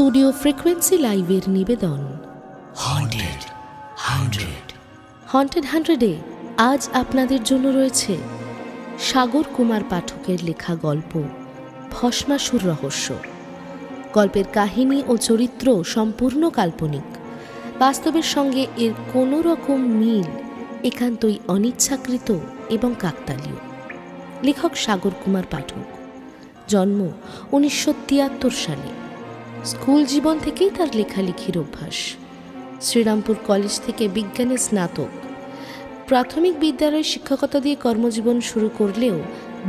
Studio frequency লাইভের নিবেদন haunted 100-এ আজ আপনাদের জন্য রয়েছে সাগর কুমার পাঠকের লেখা গল্প ভস্মাসুর রহস্য। গল্পের কাহিনী ও চরিত্র সম্পূর্ণ কাল্পনিক, বাস্তবের সঙ্গে এর কোনো রকম মিল একান্তই অনিচ্ছাকৃত এবং কাকতালীয়। লেখক সাগর কুমার পাঠক, জন্ম 1973 সালে। স্কুল জীবন থেকেই তার লেখালেখির অভ্যাস। শ্রীরামপুর কলেজ থেকে বিজ্ঞানে স্নাতক। প্রাথমিক বিদ্যালয়ে শিক্ষকতা দিয়ে কর্মজীবন শুরু করলেও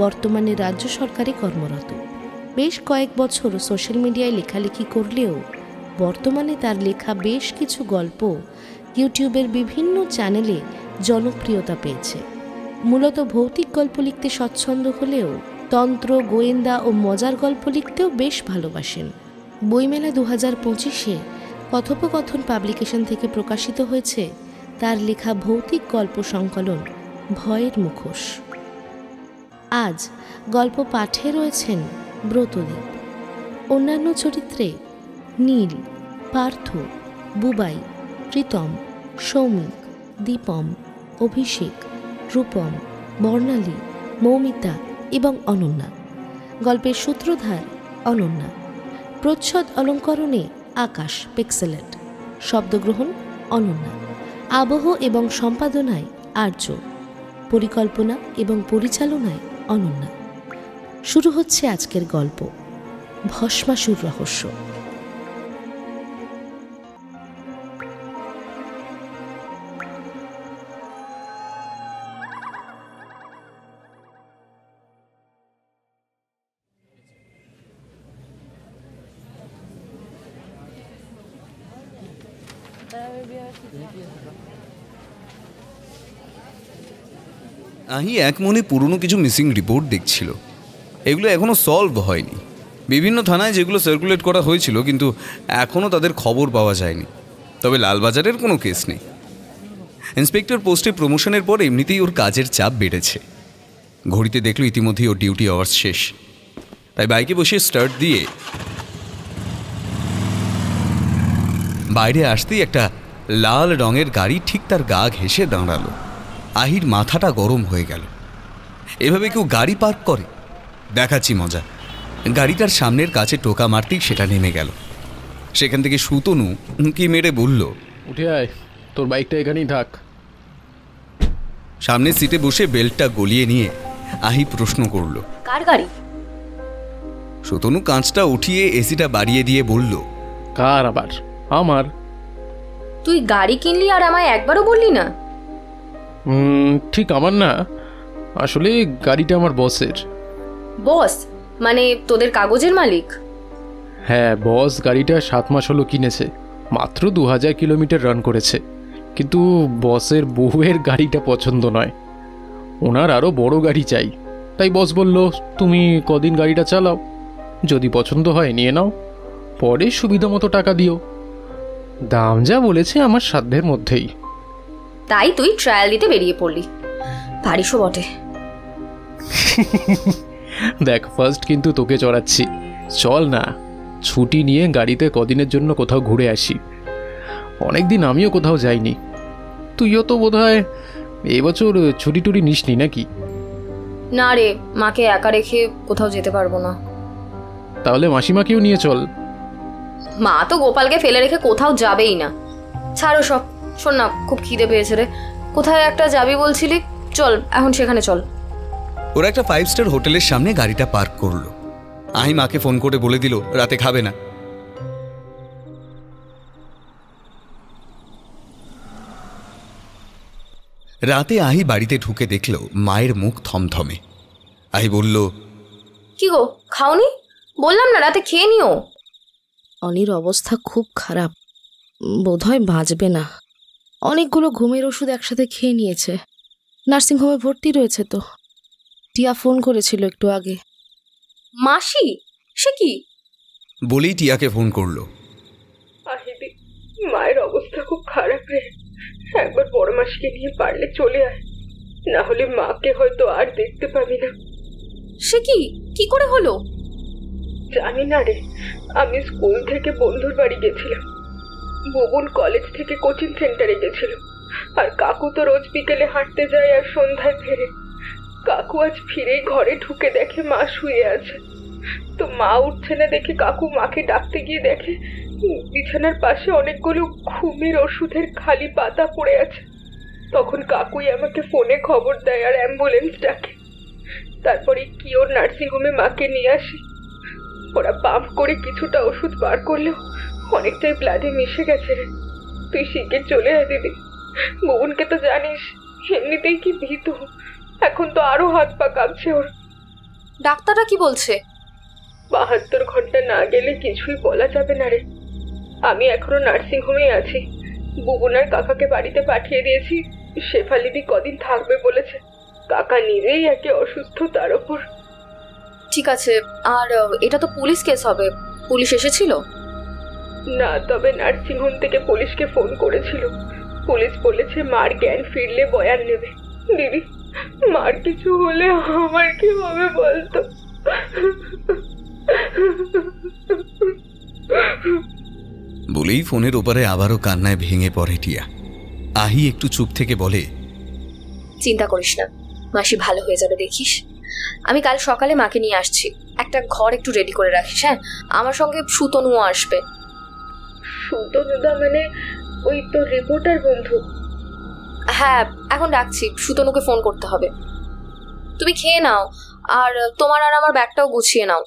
বর্তমানে রাজ্য সরকারে কর্মরত। বেশ কয়েক বছর সোশ্যাল মিডিয়ায় লেখালেখি করলেও বর্তমানে তার লেখা বেশ কিছু গল্প ইউটিউবের বিভিন্ন চ্যানেলে জনপ্রিয়তা পেয়েছে। মূলত ভৌতিক গল্প লিখতে স্বচ্ছন্দ হলেও তন্ত্র, গোয়েন্দা ও মজার গল্প লিখতেও বেশ ভালোবাসেন। বইমেলা 2025-এ কথোপকথন পাবলিকেশন থেকে প্রকাশিত হয়েছে তার লেখা ভৌতিক গল্প সংকলন ভয়ের মুখোশ। আজ গল্প পাঠে রয়েছেন ব্রতদীপ। অন্যান্য চরিত্রে নীল, পার্থ, বুবাই, প্রীতম, সৌমিক, দীপম, অভিষেক, রূপম, বর্ণালী, মৌমিতা এবং অনন্যা। গল্পের সূত্রধার অনন্যা। প্রচ্ছদ অলঙ্করণে আকাশ, পিক্সেলেট। শব্দগ্রহণ অনন্যা। আবহ এবং সম্পাদনায় আর্য। পরিকল্পনা এবং পরিচালনায় অনন্যা। শুরু হচ্ছে আজকের গল্প ভস্মাসুর রহস্য। আহি এক মনে পুরনো কিছু মিসিং রিপোর্ট দেখছিল। এগুলো এখনও সলভ হয়নি। বিভিন্ন থানায় যেগুলো সার্কুলেট করা হয়েছিল, কিন্তু এখনও তাদের খবর পাওয়া যায়নি। তবে লালবাজারের কোনো কেস নেই। ইন্সপেক্টর পোস্টে প্রমোশনের পর এমনিতেই ওর কাজের চাপ বেড়েছে। ঘড়িতে দেখলো ইতিমধ্যেই ওর ডিউটি আওয়ার্স শেষ। তাই বাইকে বসে স্টার্ট দিয়ে বাইরে আসতেই একটা লাল রঙের গাড়ি ঠিক তার গা ঘেঁষে দাঁড়ালো। আহির মাথাটা গরম হয়ে গেল। এভাবে কেউ গাড়ি পার্ক করে? দেখাচ্ছি মজা। গাড়িটার সামনের কাছে টোকা মারতেই সেটা নেমে গেল। সেখান থেকে সুতনু কি মেরে বলল, উঠে আয়, তোর বাইকটা এখানেই থাক। সামনের সিটে বসে বেল্টটা গলিয়ে নিয়ে আহি প্রশ্ন করল, কার গাড়ি? সুতনু কাঁচটা উঠিয়ে এসিটা বাড়িয়ে দিয়ে বলল, কার আবার? আমার। তুই গাড়ি কিনলি আর আমায় একবারও বললি না? ঠিক আমার না, আসলে গাড়িটা আমার বসের। বস মানে তোদের কাগজের মালিক? হ্যাঁ, বস গাড়িটা 7 মাস হলো কিনেছে। মাত্র 2000 কিলোমিটার রান করেছে। কিন্তু বসের বউয়ের গাড়িটা পছন্দ নয়, ওনার আরও বড় গাড়ি চাই। তাই বস বলল, তুমি কদিন গাড়িটা চালাও, যদি পছন্দ হয় নিয়ে নাও, পরে সুবিধা মতো টাকা দিও। দাম যা বলেছে আমার সাধ্যের মধ্যেই। তাই তুই ট্রায়াল দিতে বেরিয়ে পড়লি? পারিসও বটে। দেখ, ফার্স্ট কিন্তু তোকে চড়াচ্ছি। চল না, ছুটি নিয়ে গাড়িতে কদিনের জন্য কোথাও ঘুরে আসি। অনেকদিন আমিও কোথাও যাইনি। তুইও তো বোধহয় এবছর ছুটি টুটি নিসনি নাকি? না রে, মাকে একা রেখে কোথাও যেতে পারবো না। তাহলে মাসিমাকেও নিয়ে চল। মা তো গোপালকে ফেলে রেখে কোথাও যাবেই না। ছাড়ো সব। শোন না, খুব খিদে পেয়েছে রে। কোথায় একটা যাবি বলছিলি? চল এখন সেখানে চল। ওরা একটা 5 স্টার হোটেলের সামনে গাড়িটা পার্ক করলো। আহি মাকে ফোন করে বলে দিল রাতে খাবে না। রাতে আহি বাড়িতে ঢুকে দেখল মায়ের মুখ থমথমে। আহি বলল, কি গো, খাওনি? বললাম না রাতে খেয়ে নিও। অনির অবস্থা খুব খারাপ, বোধহয় বাঁচবে না। অনেকগুলো ঘুমের ওষুধ একসাথে খেয়ে নিয়েছে। নার্সিংহোমে ভর্তি রয়েছে তো। টিয়া ফোন করেছিল একটু আগে। মাসি? সে কি? বলেই টিয়াকে ফোন করলো। আহিদি, মায়ের অবস্থা খুব খারাপ রে। একবার বড় মাসিকে নিয়ে পারলে চলে আয়, না হলে মাকে হয়তো আর দেখতে পাবি না। সে কি? কি করে হলো? জানি না রে, আমি স্কুল থেকে বন্ধুর বাড়ি গেছিলাম, বুবুন কলেজ থেকে কোচিং সেন্টারে গেছিল, আর কাকু তো রোজ বিকেলে হাঁটতে যায় আর সন্ধ্যায় ফেরে। কাকু আজ ফিরেই ঘরে ঢুকে দেখে মা শুয়ে আছে। তো মা উঠছে না দেখে কাকু মাকে ডাকতে গিয়ে দেখে বিছানার পাশে অনেকগুলো ঘুমের ওষুধের খালি পাতা পড়ে আছে। তখন কাকুই আমাকে ফোনে খবর দেয় আর অ্যাম্বুলেন্স ডাকে। তারপরে কি ওর নার্সিংহোমে মাকে নিয়ে আসি। ওরা পাম্প করে কিছুটা ওষুধ বার করলেও অনেকটাই ব্লাডে মিশে গেছে রে। তুই শিগগির চলে আয় দিদি, বুবুনকে তো জানিস এমনিতেই কি ভীত, এখন তো আরো হাত পা কাঁপছে ওর। ডাক্তাররা কি বলছে? 72 ঘন্টা না গেলে কিছুই বলা যাবে না রে। আমি এখনো নার্সিংহোমে আছি, বুবুন আর কাকাকে বাড়িতে পাঠিয়ে দিয়েছি। শেফালিদি কদিন থাকবে বলেছে, কাকা নিজেই একে অসুস্থ তার ওপর। ঠিক আছে, আর এটা তো পুলিশ কেস হবে, পুলিশ এসেছিল? না, তবে নার্সিংহোম থেকে পুলিশকে ফোন করেছিল। পুলিশ বলেছে মার জ্ঞান ফিরলে বয়ান নেবে। দিদি, মার কিছু হলে আমার কি হবে বলতো? বলেই ফোনের ওপারে আবারও কান্নায় ভেঙে পড়ে টিয়া। আহি একটু চুপ থেকে বলে, চিন্তা করিস না, মাসি ভালো হয়ে যাবে দেখিস। আমি কাল সকালে মাকে নিয়ে আসছি, একটা ঘর একটু রেডি করে রাখিস। হ্যাঁ, আমার সঙ্গে সুতনুও আসবে। সুতনুদা মানে ওই তো রিপোর্টার বন্ধু? হ্যাঁ, এখন রাখছি, সুতনুকে ফোন করতে হবে। তুমি খেয়ে নাও, আর তোমার আর আমার ব্যাগটাও গুছিয়ে নাও।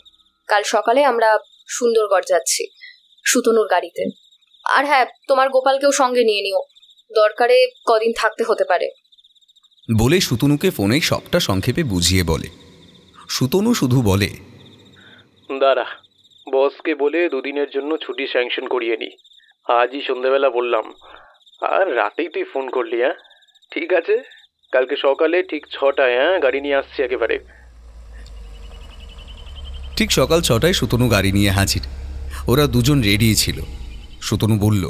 কাল সকালে আমরা সুন্দরগড় যাচ্ছি সুতনুর গাড়িতে। আর হ্যাঁ, তোমার গোপালকেও সঙ্গে নিয়ে নিও, দরকারে কদিন থাকতে হতে পারে। বলে সুতনুকে ফোনে সবটা সংক্ষেপে বুঝিয়ে বলে। সুতনু শুধু বলে, দাঁড়া, বসকে বলে 2 দিনের জন্য ছুটি স্যাংশন করিয়ে নি। আজই সন্ধ্যাবেলা বললাম, আর রাতেই তুই ফোন করলি। হ্যাঁ ঠিক আছে, কালকে সকালে ঠিক 6টায় গাড়ি নিয়ে আসছি একেবারে। ঠিক সকাল 6টায় সুতনু গাড়ি নিয়ে হাজির। ওরা দুজন রেডি ছিল। সুতনু বলল,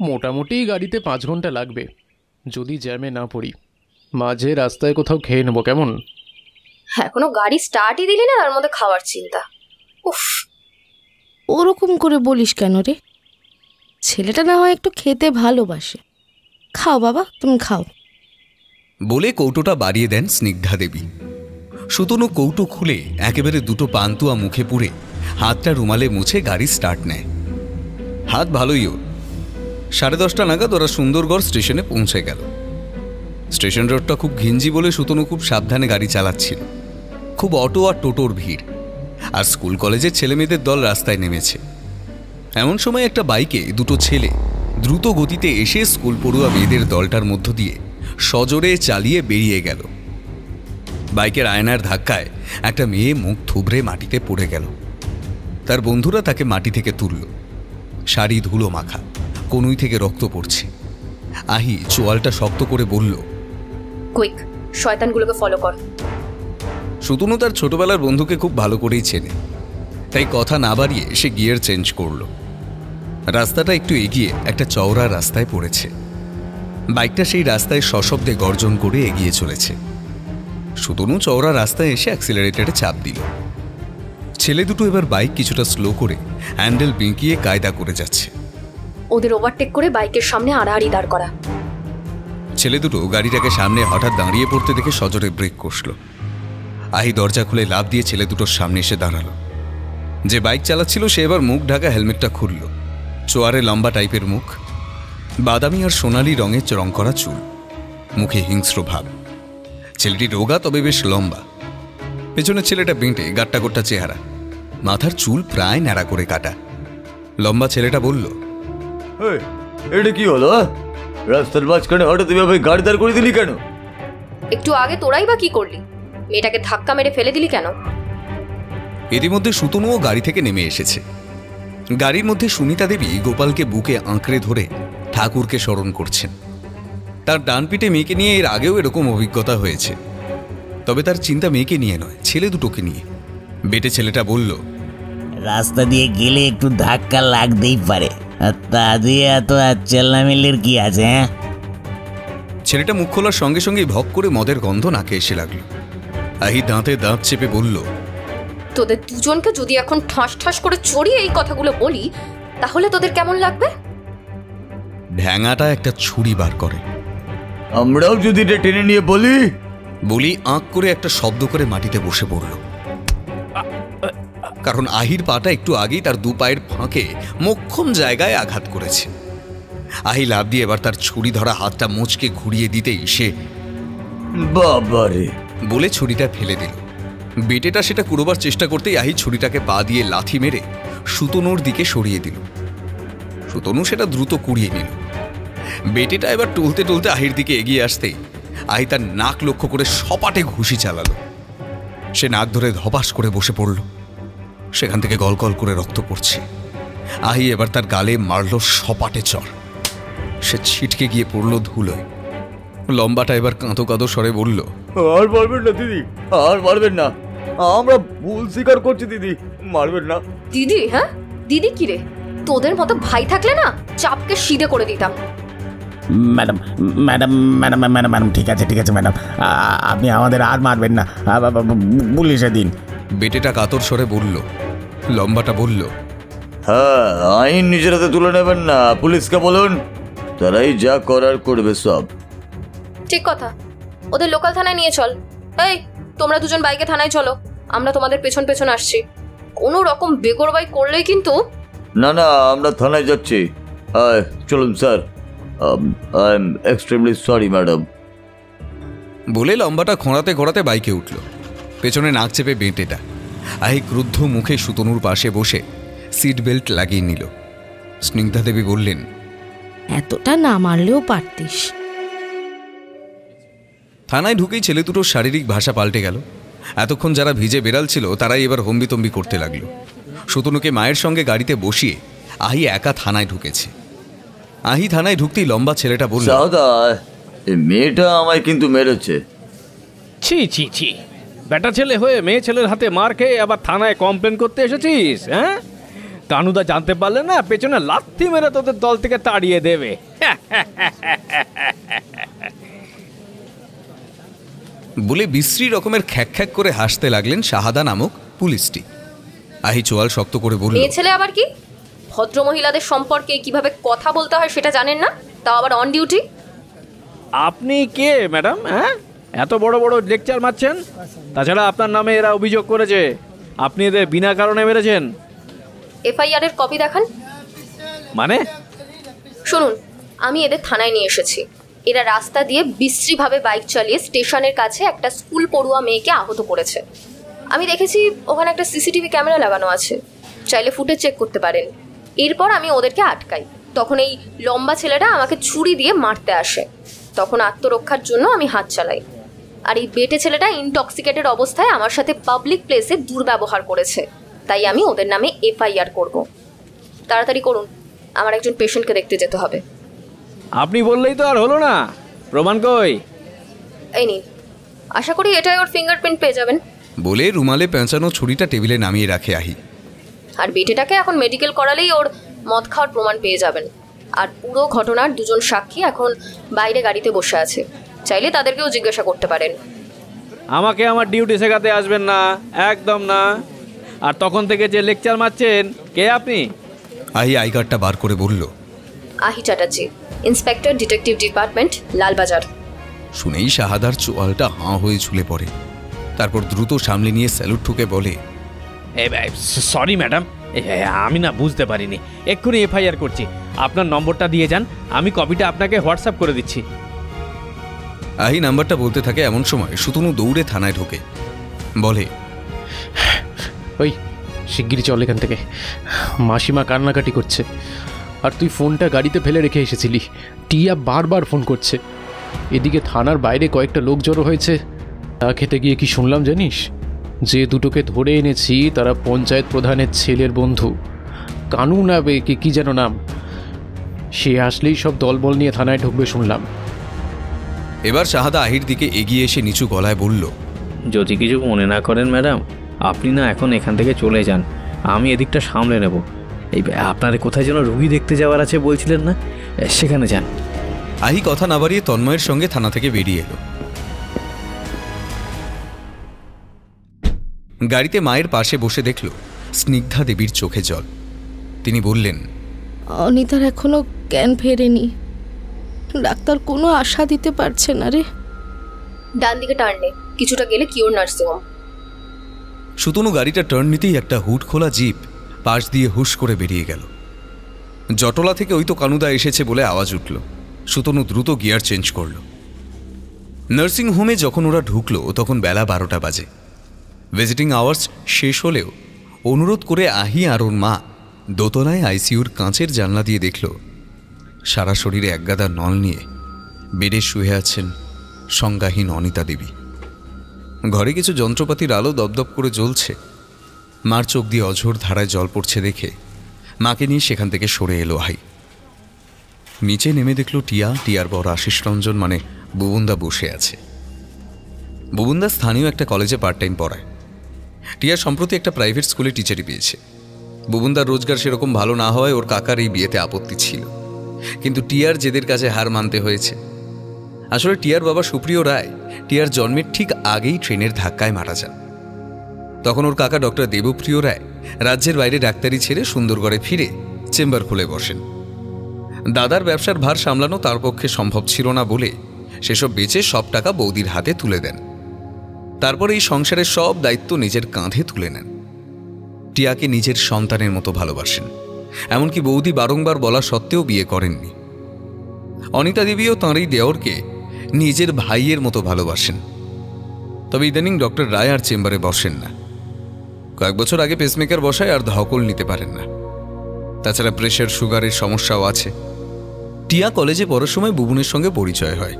মোটামুটি গাড়িতে 5 ঘন্টা লাগবে, যদি জ্যামে না পড়ি। মাঝে রাস্তায় কোথাও খেয়ে নেবো, কেমন? এখনো গাড়ি স্টার্টই দিলি না, তার মধ্যে খাওয়ার চিন্তা। উফ, ওরকম করে বলিস কেন রে? ছেলেটা না হয় একটু খেতে ভালোবাসে। খাও বাবা, তুমি খাও। বলে কৌটোটা বাড়িয়ে দেন স্নিগ্ধা দেবী। সুতনু কৌটো খুলে একেবারে 2টো পান্তুয়া মুখে পুরে হাতটা রুমালে মুছে গাড়ি স্টার্ট নেয়। হাত ভালোই ওর। 10:30 নাগাদ ওরা সুন্দরগড় স্টেশনে পৌঁছে গেল। স্টেশন রোডটা খুব ঘিঞ্জি বলে সুতনু খুব সাবধানে গাড়ি চালাচ্ছিল। খুব অটো আর টোটোর ভিড়, আর স্কুল কলেজের ছেলেমেয়েদের দল রাস্তায় নেমেছে। এমন সময় একটা বাইকে 2টো ছেলে দ্রুত গতিতে এসে স্কুল পড়ুয়া মেয়েদের দলটার মধ্য দিয়ে সজোরে চালিয়ে বেরিয়ে গেল। বাইকের আয়নার ধাক্কায় একটা মেয়ে মুখ থুবড়ে মাটিতে পড়ে গেল। তার বন্ধুরা তাকে মাটি থেকে তুলল। শাড়ি ধুলো মাখা, কনুই থেকে রক্ত পড়ছে। আহি চোয়ালটা শক্ত করে বলল, কুইক, শয়তানগুলোকে ফলো কর। সুতনু তার ছোটবেলার বন্ধুকে খুব ভালো করেই চেনে, তাই কথা না বাড়িয়ে সে গিয়ার চেঞ্জ করল। রাস্তাটা একটু এগিয়ে একটা চওড়া রাস্তায় পড়েছে। বাইকটা সেই রাস্তায় সশব্দে গর্জন করে এগিয়ে চলেছে। সুতনু চওড়া রাস্তায় এসে অ্যাক্সিলারেটরে চাপ দিল। ছেলে দুটো এবার বাইক কিছুটা স্লো করে হ্যান্ডেল বেঁকিয়ে কায়দা করে যাচ্ছে। ওদের ওভারটেক করে বাইকের সামনে আড়াআড়ি দাঁড় করা। ছেলে দুটো গাড়িটাকে সামনে হঠাৎ দাঁড়িয়ে পড়তে দেখে সজোরে ব্রেক কষল। আহি দরজা খুলে লাফ দিয়ে ছেলে দুটোর সামনে এসে দাঁড়ালো। যে বাইক চালাচ্ছিল সে এবার মুখ ঢাকা হেলমেটটা খুলল। চোয়ারে লম্বা টাইপের মুখ, বাদামি আর সোনালি রঙের রং করা চুল, মুখে হিংস্র ভাব। ছেলেটি রোগা তবে বেশ লম্বা। পেছনের ছেলেটা বেঁটে গাট্টা গোট্টা চেহারা, মাথার চুল প্রায় ন্যাড়া করে কাটা। লম্বা ছেলেটা বলল, এটা কি হলো? রাস্তার মাঝখানে হঠাৎ এভাবে গাড়ি দাঁড় করে দিলি কেন? একটু আগে তোরাই বা কি করলি? মেয়েটাকে ধাক্কা মেরে ফেলে দিলি কেন? ইতিমধ্যে সুতনুও গাড়ি থেকে নেমে এসেছে। গাড়ির মধ্যে সুনিতা দেবী গোপালকে বুকে আঁকড়ে ধরে ঠাকুরকে স্মরণ করছেন। তার ডান পিঠে মেয়েকে নিয়ে এর আগেও এরকম অভিজ্ঞতা হয়েছে, তবে তার চিন্তা মেয়েকে নিয়ে নয়, ছেলে দুটোকে নিয়ে। বেটে ছেলেটা বলল, রাস্তা দিয়ে গেলে একটু ধাক্কা লাগতেই পারে, আর তা দিয়ে এত চেল্লামিল্লির কি আছে? হ্যাঁ, ছেলেটা মুখ খোলার সঙ্গে সঙ্গেই ভক করে মদের গন্ধ নাকে এসে লাগলো। আহি দাঁতে দাঁত চেপে বলল, তোদের দুজনকে যদি এখন ঠাস ঠাস করে চড়িয়ে এই কথাগুলো বলি তাহলে তোদের কেমন লাগবে? ভ্যাঙাটা একটা ছুরি বার করে। আমরাও যদি এটা টেনে নিয়ে বলি বলি আঁক করে একটা শব্দ করে মাটিতে বসে পড়ল, কারণ আহির পাটা একটু আগেই তার দু পায়ের ফাঁকে মোক্ষম জায়গায় আঘাত করেছে। আহি লাফ দিয়ে এবার তার ছুরি ধরা হাতটা মোচকে ঘুরিয়ে দিতেই সে বাবারে বলে ছুরিটা ফেলে দিল। বেটেটা সেটা কুড়োবার চেষ্টা করতেই আহি ছুরিটাকে পা দিয়ে লাথি মেরে সুতনুর দিকে সরিয়ে দিল। সুতনু সেটা দ্রুত কুড়িয়ে নিল। বেটেটা এবার টুলতে টুলতে আহির দিকে এগিয়ে আসতেই আহি তার নাক লক্ষ্য করে সপাটে ঘুষি চালালো। সে নাক ধরে ধপাস করে বসে পড়ল। সেখান থেকে গলগল করে রক্ত পড়ছে। আহি এবার তার গালে মারল সপাটে চড়। সে ছিটকে গিয়ে পড়ল ধুলোয়। লম্বাটা এবার কাঁদো কাঁদো স্বরে বলল, আর মারবেন না দিদি, আর মারবেন না, আমরা ভুল স্বীকার করছি দিদি, মারবেন না। দিদি? হ্যাঁ দিদি কি রে? তোদের মতো ভাই থাকলে না চাপকে সিধে করে দিতাম। Madam madam madam madam madam ঠিক আছে ম্যাডাম, আপনি আমাদের আর মারবেন না, পুলিশে দিন। বেটেটা কাতর স্বরে বলল। লম্বাটা বলল, হ্যাঁ, আইন নিজের হাতে তুলে নেবেন না, পুলিশকে বলুন, তারাই যা করার করবে সব। ঠিক কথা, ওদের লোকাল থানায় নিয়ে চল। এই তোমরা দুজন বাইকে থানায় চলো, আমরা তোমাদের পেছন পেছন আসছি। কোনো রকম বেগরবাই করলেই কিন্তু। না না, আমরা থানায় যাচ্ছি। চলুন sir, I am extremely sorry madam. বলে লম্বাটা খোঁড়াতে খোঁড়াতে বাইকে উঠল। পেছনে নাক চেপে বেটেটা। আহি ক্রুদ্ধ মুখে সুতনুর পাশে বসে সিট বেল্ট লাগিয়ে নিল। স্নিগ্ধা দেবী বললেন, এতটা না মারলেও পারতিস। থানায় ঢুকেই ছেলে দুটোর শারীরিক ভাষা পাল্টে গেল। এতক্ষণ যারা ভিজে বেড়াল ছিল তারাই এবার হম্বিতম্বি করতে লাগলো। সুতনুকে মায়ের সঙ্গে গাড়িতে বসিয়ে আহি একা থানায় ঢুকেছে। আহি থানায় ঢুকতেই লম্বা ছেলেটা বলল, দাদা, এই মেয়েটা আমায় কিন্তু মেরেছে। ছি ছি ছি, বেটা ছেলে হয়ে মেয়ে ছেলের হাতে মার খেয়ে আবার থানায় কমপ্লেন করতে এসেছিস? হ্যাঁ, কানুদা জানতে পারলে না পেছনে লাথি মেরে তোদের দল থেকে তাড়িয়ে দেবে। বলে বিশ্রী রকমের খ্যাক খ্যাক করে হাসতে লাগলেন শাহাদা নামক পুলিশটি। আহি চোয়াল শক্ত করে বলল, মেয়ে ছেলে আবার কি? ভদ্র মহিলাদের সম্পর্কে কিভাবে কথা বলতে হয় সেটা জানেন না, তাও আবার অন ডিউটি। আপনি কে ম্যাডাম? হ্যাঁ, এত বড় বড় লেকচার মারছেন? তাছাড়া আপনার নামে এরা অভিযোগ করেছে আপনি এদের বিনা কারণে মেরেছেন। এফআইআর এর কপি দেখান। মানে? শুনুন, আমি এদের থানায় নিয়ে এসেছি। এরা রাস্তা দিয়ে বিশ্রীভাবে বাইক চালিয়ে স্টেশনের কাছে একটা স্কুল পড়ুয়া মেয়েকে আহত করেছে। আমি দেখেছি ওখানে একটা সিসিটিভি ক্যামেরা লাগানো আছে, চাইলে ফুটেজ চেক করতে পারেন। এরপর আমি ওদেরকে আটকাই। তখন এই লম্বা ছেলেটা আমাকে ছুরি দিয়ে মারতে আসে। তখন আত্মরক্ষার জন্য আমি হাত চালাই। আর এই বেটে ছেলেটা ইনটক্সিকেটেড অবস্থায় আমার সাথে পাবলিক প্লেসে দুর্ব্যবহার করেছে, তাই আমি ওদের নামে এফআইআর করব। তাড়াতাড়ি করুন, আমার একজন পেশেন্টকে দেখতে যেতে হবে। আপনি বললেই তো আর হলো না, প্রমাণ কই? এই নিন, আশা করি এটাই ওর ফিঙ্গারপ্রিন্ট পেয়ে যাবেন। বলে রুমালে পেঁচানো ছুরিটা টেবিলে নামিয়ে রাখে আহি। আর বেটেটাকে এখন মেডিকেল করালেই ওর মদ খাওয়ার প্রমাণ পেয়ে যাবেন। আর পুরো ঘটনার দুজন সাক্ষী এখন বাইরে গাড়িতে বসে আছে, চাইলে তাদেরকেও জিজ্ঞাসা করতে পারেন। আমাকে আমার ডিউটি শেখাতে আসবেন না, একদম না। আর তখন থেকে যে লেকচার মারছেন, কে আপনি? আহি আই কার্ডটা বার করে বলল, আহি Chatterjee, inspector detective department, Lalbazar. শুনেই শাহাদার চোয়ালটা হাঁ হয়ে ঝুলে পড়ে। তারপর দ্রুত সামলে নিয়ে স্যালুট ঠুকে বলে, সরি ম্যাডাম, আমি না বুঝতে পারিনি, এক্ষুনি এফআইআর করছি। আপনার নম্বরটা দিয়ে যান, আমি কপিটা আপনাকে হোয়াটসঅ্যাপ করে দিচ্ছি। আহি নাম্বারটা বলতে থাকে এমন সময় সুতনু দৌড়ে থানায় ঢোকে। বলে, ওই শিগগিরই চল এখান থেকে, মাসিমা কান্নাকাটি করছে। আর তুই ফোনটা গাড়িতে ফেলে রেখে এসেছিলি। টিয়া বারবার ফোন করছে। এদিকে থানার বাইরে কয়েকটা লোক জড়ো হয়েছে। তা খেতে গিয়ে কি শুনলাম জানিস? যে দুটোকে ধরে এনেছি তারা পঞ্চায়েত প্রধানের ছেলের বন্ধু, কানু না কি যেন নাম। সে আসলেই সব দলবল নিয়ে থানায় ঢুকবে শুনলাম। এবার শাহাদা আহির দিকে এগিয়ে এসে নিচু গলায় বলল, যদি কিছু মনে না করেন ম্যাডাম, আপনি না এখন এখান থেকে চলে যান, আমি এদিকটা সামলে নেব। এই আপনার কোথায় যেন রুগী দেখতে যাওয়ার আছে বলছিলেন না, সেখানে যান। আহি কথা না বাড়িয়ে তন্ময়ের সঙ্গে থানা থেকে বেরিয়ে এলো। গাড়িতে মায়ের পাশে বসে দেখল স্নিগ্ধা দেবীর চোখে জল। তিনি বললেন, অনিতার এখনো জ্ঞান ফেরেনি, ডাক্তার কোনো আশা দিতে পারছে না রে। ডান দিকে টার্ন নে, কিছুটা গেলে কিওর নার্সিংহোম। সুতনু গাড়িটা টার্ন নিতেই একটা হুড খোলা জিপ পাশ দিয়ে হুশ করে বেরিয়ে গেল। জটলা থেকে ওই তো কানুদা এসেছে বলে আওয়াজ উঠল। সুতনু দ্রুত গিয়ার চেঞ্জ করল। নার্সিংহোমে যখন ওরা ঢুকলো তখন বেলা 12টা বাজে। ভিজিটিং আওয়ার্স শেষ হলেও অনুরোধ করে আহি আর ওর মা দোতলায় আইসিইউর কাঁচের জানলা দিয়ে দেখল সারা শরীরে একগাদা নল নিয়ে বেডে শুয়ে আছেন সংজ্ঞাহীন অনিতা দেবী। ঘরে কিছু যন্ত্রপাতির আলো দপদপ করে জ্বলছে। মার চোখ দিয়ে অঝোর ধারায় জল পড়ছে দেখে মাকে নিয়ে সেখান থেকে সরে এলো আহি। নিচে নেমে দেখল টিয়ার বড় আশিস রঞ্জন মানে বুবুন্দা বসে আছে। বুবুন্দা স্থানীয় একটা কলেজে পার্ট টাইম পড়ায়। টিয়া সম্প্রতি একটা প্রাইভেট স্কুলে টিচারই পেয়েছে। বুবুন্দার রোজগার সেরকম ভালো না হওয়ায় ওর কাকার এই বিয়েতে আপত্তি ছিল, কিন্তু টিয়ার জেদের কাছে হার মানতে হয়েছে। আসলে টিয়ার বাবা সুপ্রিয় রায় টিয়ার জন্মের ঠিক আগেই ট্রেনের ধাক্কায় মারা যান। তখন ওর কাকা ডক্টর দেবপ্রিয় রায় রাজ্যের বাইরে ডাক্তারি ছেড়ে সুন্দরগড়ে ফিরে চেম্বার খুলে বসেন। দাদার ব্যবসার ভার সামলানো তার পক্ষে সম্ভব ছিল না বলে সেসব বেচে সব টাকা বৌদির হাতে তুলে দেন। তারপর এই সংসারের সব দায়িত্ব নিজের কাঁধে তুলে নেন। টিয়াকে নিজের সন্তানের মতো ভালোবাসেন, এমনকি বৌদি বারংবার বলা সত্ত্বেও বিয়ে করেননি। অনিতা দেবীও তাঁর এই দেওরকে নিজের ভাইয়ের মতো ভালোবাসেন। তবে ইদানিং ডক্টর রায় আর চেম্বারে বসেন না। কয়েক বছর আগে পেসমেকার বসায় আর ধকল নিতে পারেন না। তাছাড়া প্রেশার সুগারের সমস্যাও আছে। টিয়া কলেজে পড়ার সময় বুবুনের সঙ্গে পরিচয় হয়।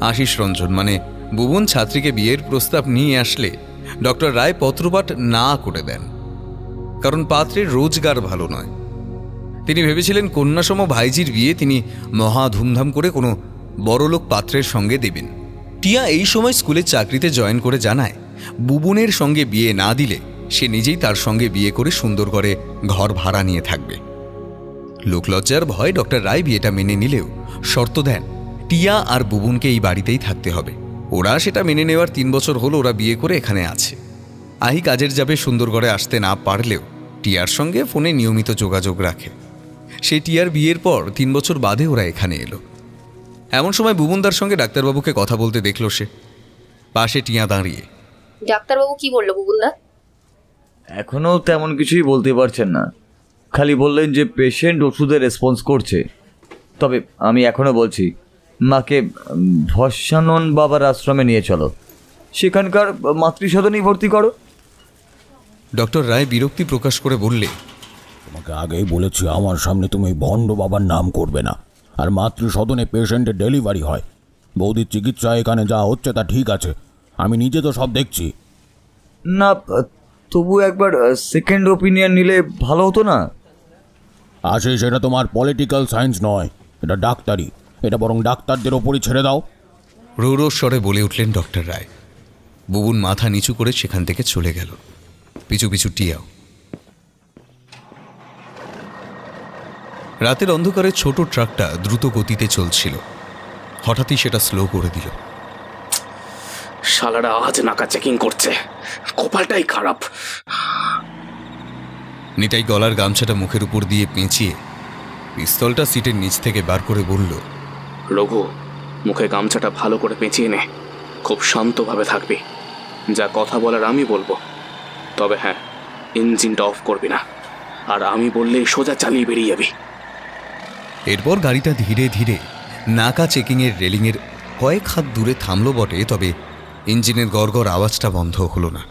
আশিস রঞ্জন মানে বুবুন ছাত্রীকে বিয়ের প্রস্তাব নিয়ে আসলে ডক্টর রায় পত্রপাঠ না করে দেন, কারণ পাত্রের রোজগার ভালো নয়। তিনি ভেবেছিলেন কন্যাসম ভাইজির বিয়ে তিনি মহা ধুমধাম করে কোনো বড়লোক পাত্রের সঙ্গে দেবেন। টিয়া এই সময় স্কুলে চাকরিতে জয়েন করে জানায় বুবুনের সঙ্গে বিয়ে না দিলে সে নিজেই তার সঙ্গে বিয়ে করে সুন্দরগড়ে ঘর ভাড়া নিয়ে থাকবে। লোকলজ্জার ভয় ডক্টর রায় বিয়েটা মেনে নিলেও শর্ত দেন টিয়া আর বুবুনকে এই বাড়িতেই থাকতে হবে। ওরা সেটা মেনে নেওয়ার 3 বছর হলো ওরা বিয়ে করে এখানে আছে। আহি কাজের যাবে সুন্দরগড়ে আসতে না পারলেও টিয়ার সঙ্গে ফোনে নিয়মিত যোগাযোগ রাখে। সেই টিয়ার বিয়ের পর 3 বছর বাদে ওরা এখানে এলো। এমন সময় বুবুনদার সঙ্গে ডাক্তারবাবুকে কথা বলতে দেখল সে। পাশে টিয়া দাঁড়িয়ে। ডাক্তারবাবু কি বললো বুবুনদা? এখনও তেমন কিছুই বলতে পারছেন না, খালি বললেন যে পেশেন্ট ওষুধে রেসপন্স করছে। তবে আমি এখনও বলছি মাকে ভস্মানন বাবার আশ্রমে নিয়ে চলো, সেখানকার মাতৃসদনেই ভর্তি করো। ডক্টর রায় বিরক্তি প্রকাশ করে বললে, তোমাকে আগেই বলেছি আমার সামনে তুমি ভণ্ড বাবার নাম করবে না। আর মাতৃসদনে পেশেন্টের ডেলিভারি হয়। বৌদির চিকিৎসা এখানে যা হচ্ছে তা ঠিক আছে, আমি নিজে তো সব দেখছি। না, তবু একবার সেকেন্ড ওপিনিয়ন নিলে ভালো হতো না? আসে সেটা তোমার পলিটিক্যাল সায়েন্স নয়, এটা ডাক্তারি। এটা বরং ডাক্তারদের ওপরই ছেড়ে দাও। রৌর স্বরে বলে উঠলেন ডক্টর রায়। বুবুন মাথা নিচু করে সেখান থেকে চলে গেল, পিছু পিছু টিয়াও। রাতের অন্ধকারে ছোট ট্রাকটা দ্রুত গতিতে চলছিল। হঠাৎই সেটা স্লো করে দিল। শালারা আজ নাকা চেকিং করছে, কপালটাই খারাপ। নিতাই গলার গামছাটা মুখের উপর দিয়ে পেঁচিয়ে পিস্তলটা সিটের নিচ থেকে বার করে বলল, রঘু, মুখে গামছাটা ভালো করে পেঁচিয়ে নে, খুব শান্তভাবে থাকবি। যা কথা বলার আমি বলবো, তবে হ্যাঁ, ইঞ্জিনটা অফ করবি না, আর আমি বললেই সোজা চালিয়ে বেরিয়ে যাবি। এরপর গাড়িটা ধীরে ধীরে নাকা চেকিংয়ের রেলিংয়ের কয়েক হাত দূরে থামল বটে, তবে ইঞ্জিনের গড়গড় আওয়াজটা বন্ধ হলো না।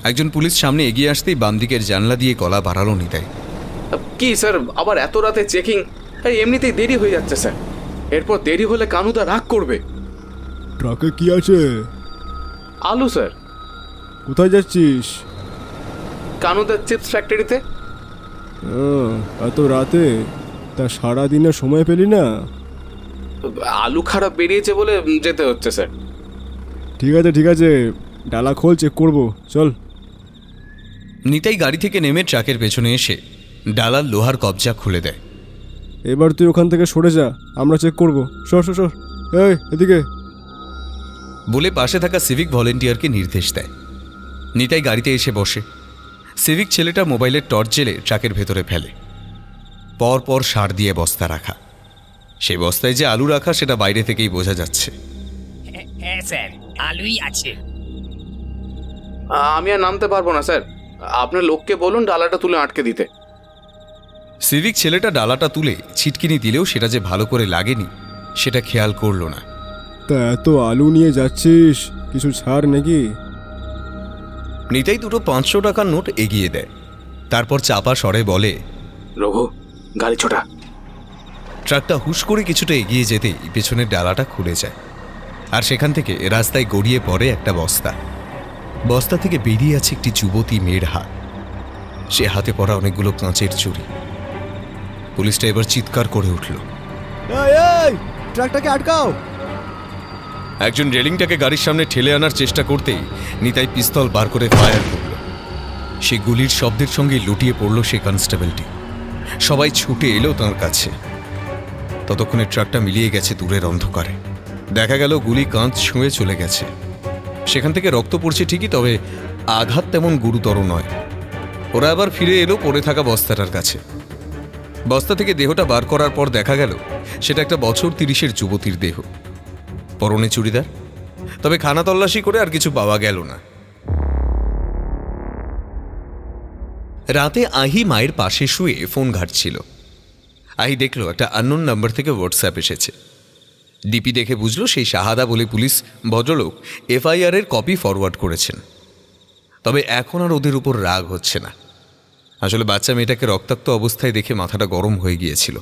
একজন পুলিশ সামনে এগিয়ে আসতেই বাম দিকের জানলা দিয়ে গলা বাড়ালো নিতাই। কি স্যার, আবার এত রাতে চেকিং? এমনিতেই দেরি হয়ে যাচ্ছে স্যার, এরপর দেরি হলে কানুদা রাগ করবে। ট্রাকে কি আছে? আলু স্যার। কোথায় যাচ্ছিস? কানুদার চিপস ফ্যাক্টরিতে। এত রাতে? তা সারাদিনের সময় পেলি না? আলু খারাপ বেরিয়েছে বলে যেতে হচ্ছে স্যার। ঠিক আছে ঠিক আছে, ডালা খোল, চেক করবো, চল। নিতাই গাড়ি থেকে নেমে ট্রাকের পেছনে এসে ডালার লোহার কবজা খুলে দেয়। এবার তুই ওখান থেকে সরে যা, আমরা চেক করবো। সর সর সর, এই এদিকে বলে পাশে থাকা সিভিক ভলেন্টিয়ারকে নির্দেশ দেয়। নিতাই গাড়িতে এসে বসে। সিভিক ছেলেটা মোবাইলের টর্চ জেলে ট্রাকের ভেতরে ফেলে। পর সার দিয়ে বস্তা রাখা, সেই বস্তায় যে আলু রাখা সেটা বাইরে থেকেই বোঝা যাচ্ছে। হ্যাঁ স্যার, আলুই আছে। আমি আর নামতে পারবো না স্যার, আপনার লোককে বলুন ডালাটা তুলে আটকে দিতে। সিভিক ছেলেটা ডালাটা তুলে ছিটকিনি দিলেও সেটা যে ভালো করে লাগেনি সেটা খেয়াল করলো না। তা এত আলু নিয়ে যাচ্ছিস, কিছু ছাড় নাকি? নিতাই দুটো 500 টাকার নোট এগিয়ে দেয়, তারপর চাপা স্বরে বলে, রঘু গাড়ি ছোটা। ট্রাকটা হুশ করে কিছুটা এগিয়ে যেতেই পেছনের ডালাটা খুলে যায়, আর সেখান থেকে রাস্তায় গড়িয়ে পড়ে একটা বস্তা। বস্তা থেকে বেরিয়ে আছে একটি যুবতী মেয়ের হাত, সে হাতে পড়া অনেকগুলো কাঁচের চুড়ি। পুলিশটা এবার চিৎকার করে উঠল, ট্রাকটাকে আটকাও! একজন রেলিংটাকে গাড়ির সামনে ঠেলে আনার চেষ্টা করতেই নিতাই পিস্তল বার করে ফায়ার করল। সে গুলির শব্দের সঙ্গে লুটিয়ে পড়ল সে কনস্টেবলটি। সবাই ছুটে এলো তাঁর কাছে। ততক্ষণে ট্রাকটা মিলিয়ে গেছে দূরের অন্ধকারে। দেখা গেল গুলি কাঁচ ছুঁয়ে চলে গেছে। সেখান থেকে রক্ত পড়ছে ঠিকই, তবে আঘাত তেমন গুরুতর নয়। ওরা আবার ফিরে এলো পড়ে থাকা বস্তাটার কাছে। বস্তা থেকে দেহটা বার করার পর দেখা গেল সেটা একটা বছর 30-এর যুবতীর দেহ, পরনে চুড়িদার। তবে খানা তল্লাশি করে আর কিছু পাওয়া গেল না। রাতে আহি মায়ের পাশে শুয়ে ফোন ঘাঁটছিল। আহি দেখলো একটা আননোন নাম্বার থেকে হোয়াটসঅ্যাপ এসেছে। ডিপি দেখে বুঝলো সেই শাহাদা বলে পুলিশ ভদ্রলোক এফআইআর-এর কপি ফরওয়ার্ড করেছেন। তবে এখন আর ওদের উপর রাগ হচ্ছে না। আসলে বাচ্চা মেয়েটাকে রক্তাক্ত অবস্থায় দেখে মাথাটা গরম হয়ে গিয়েছিল।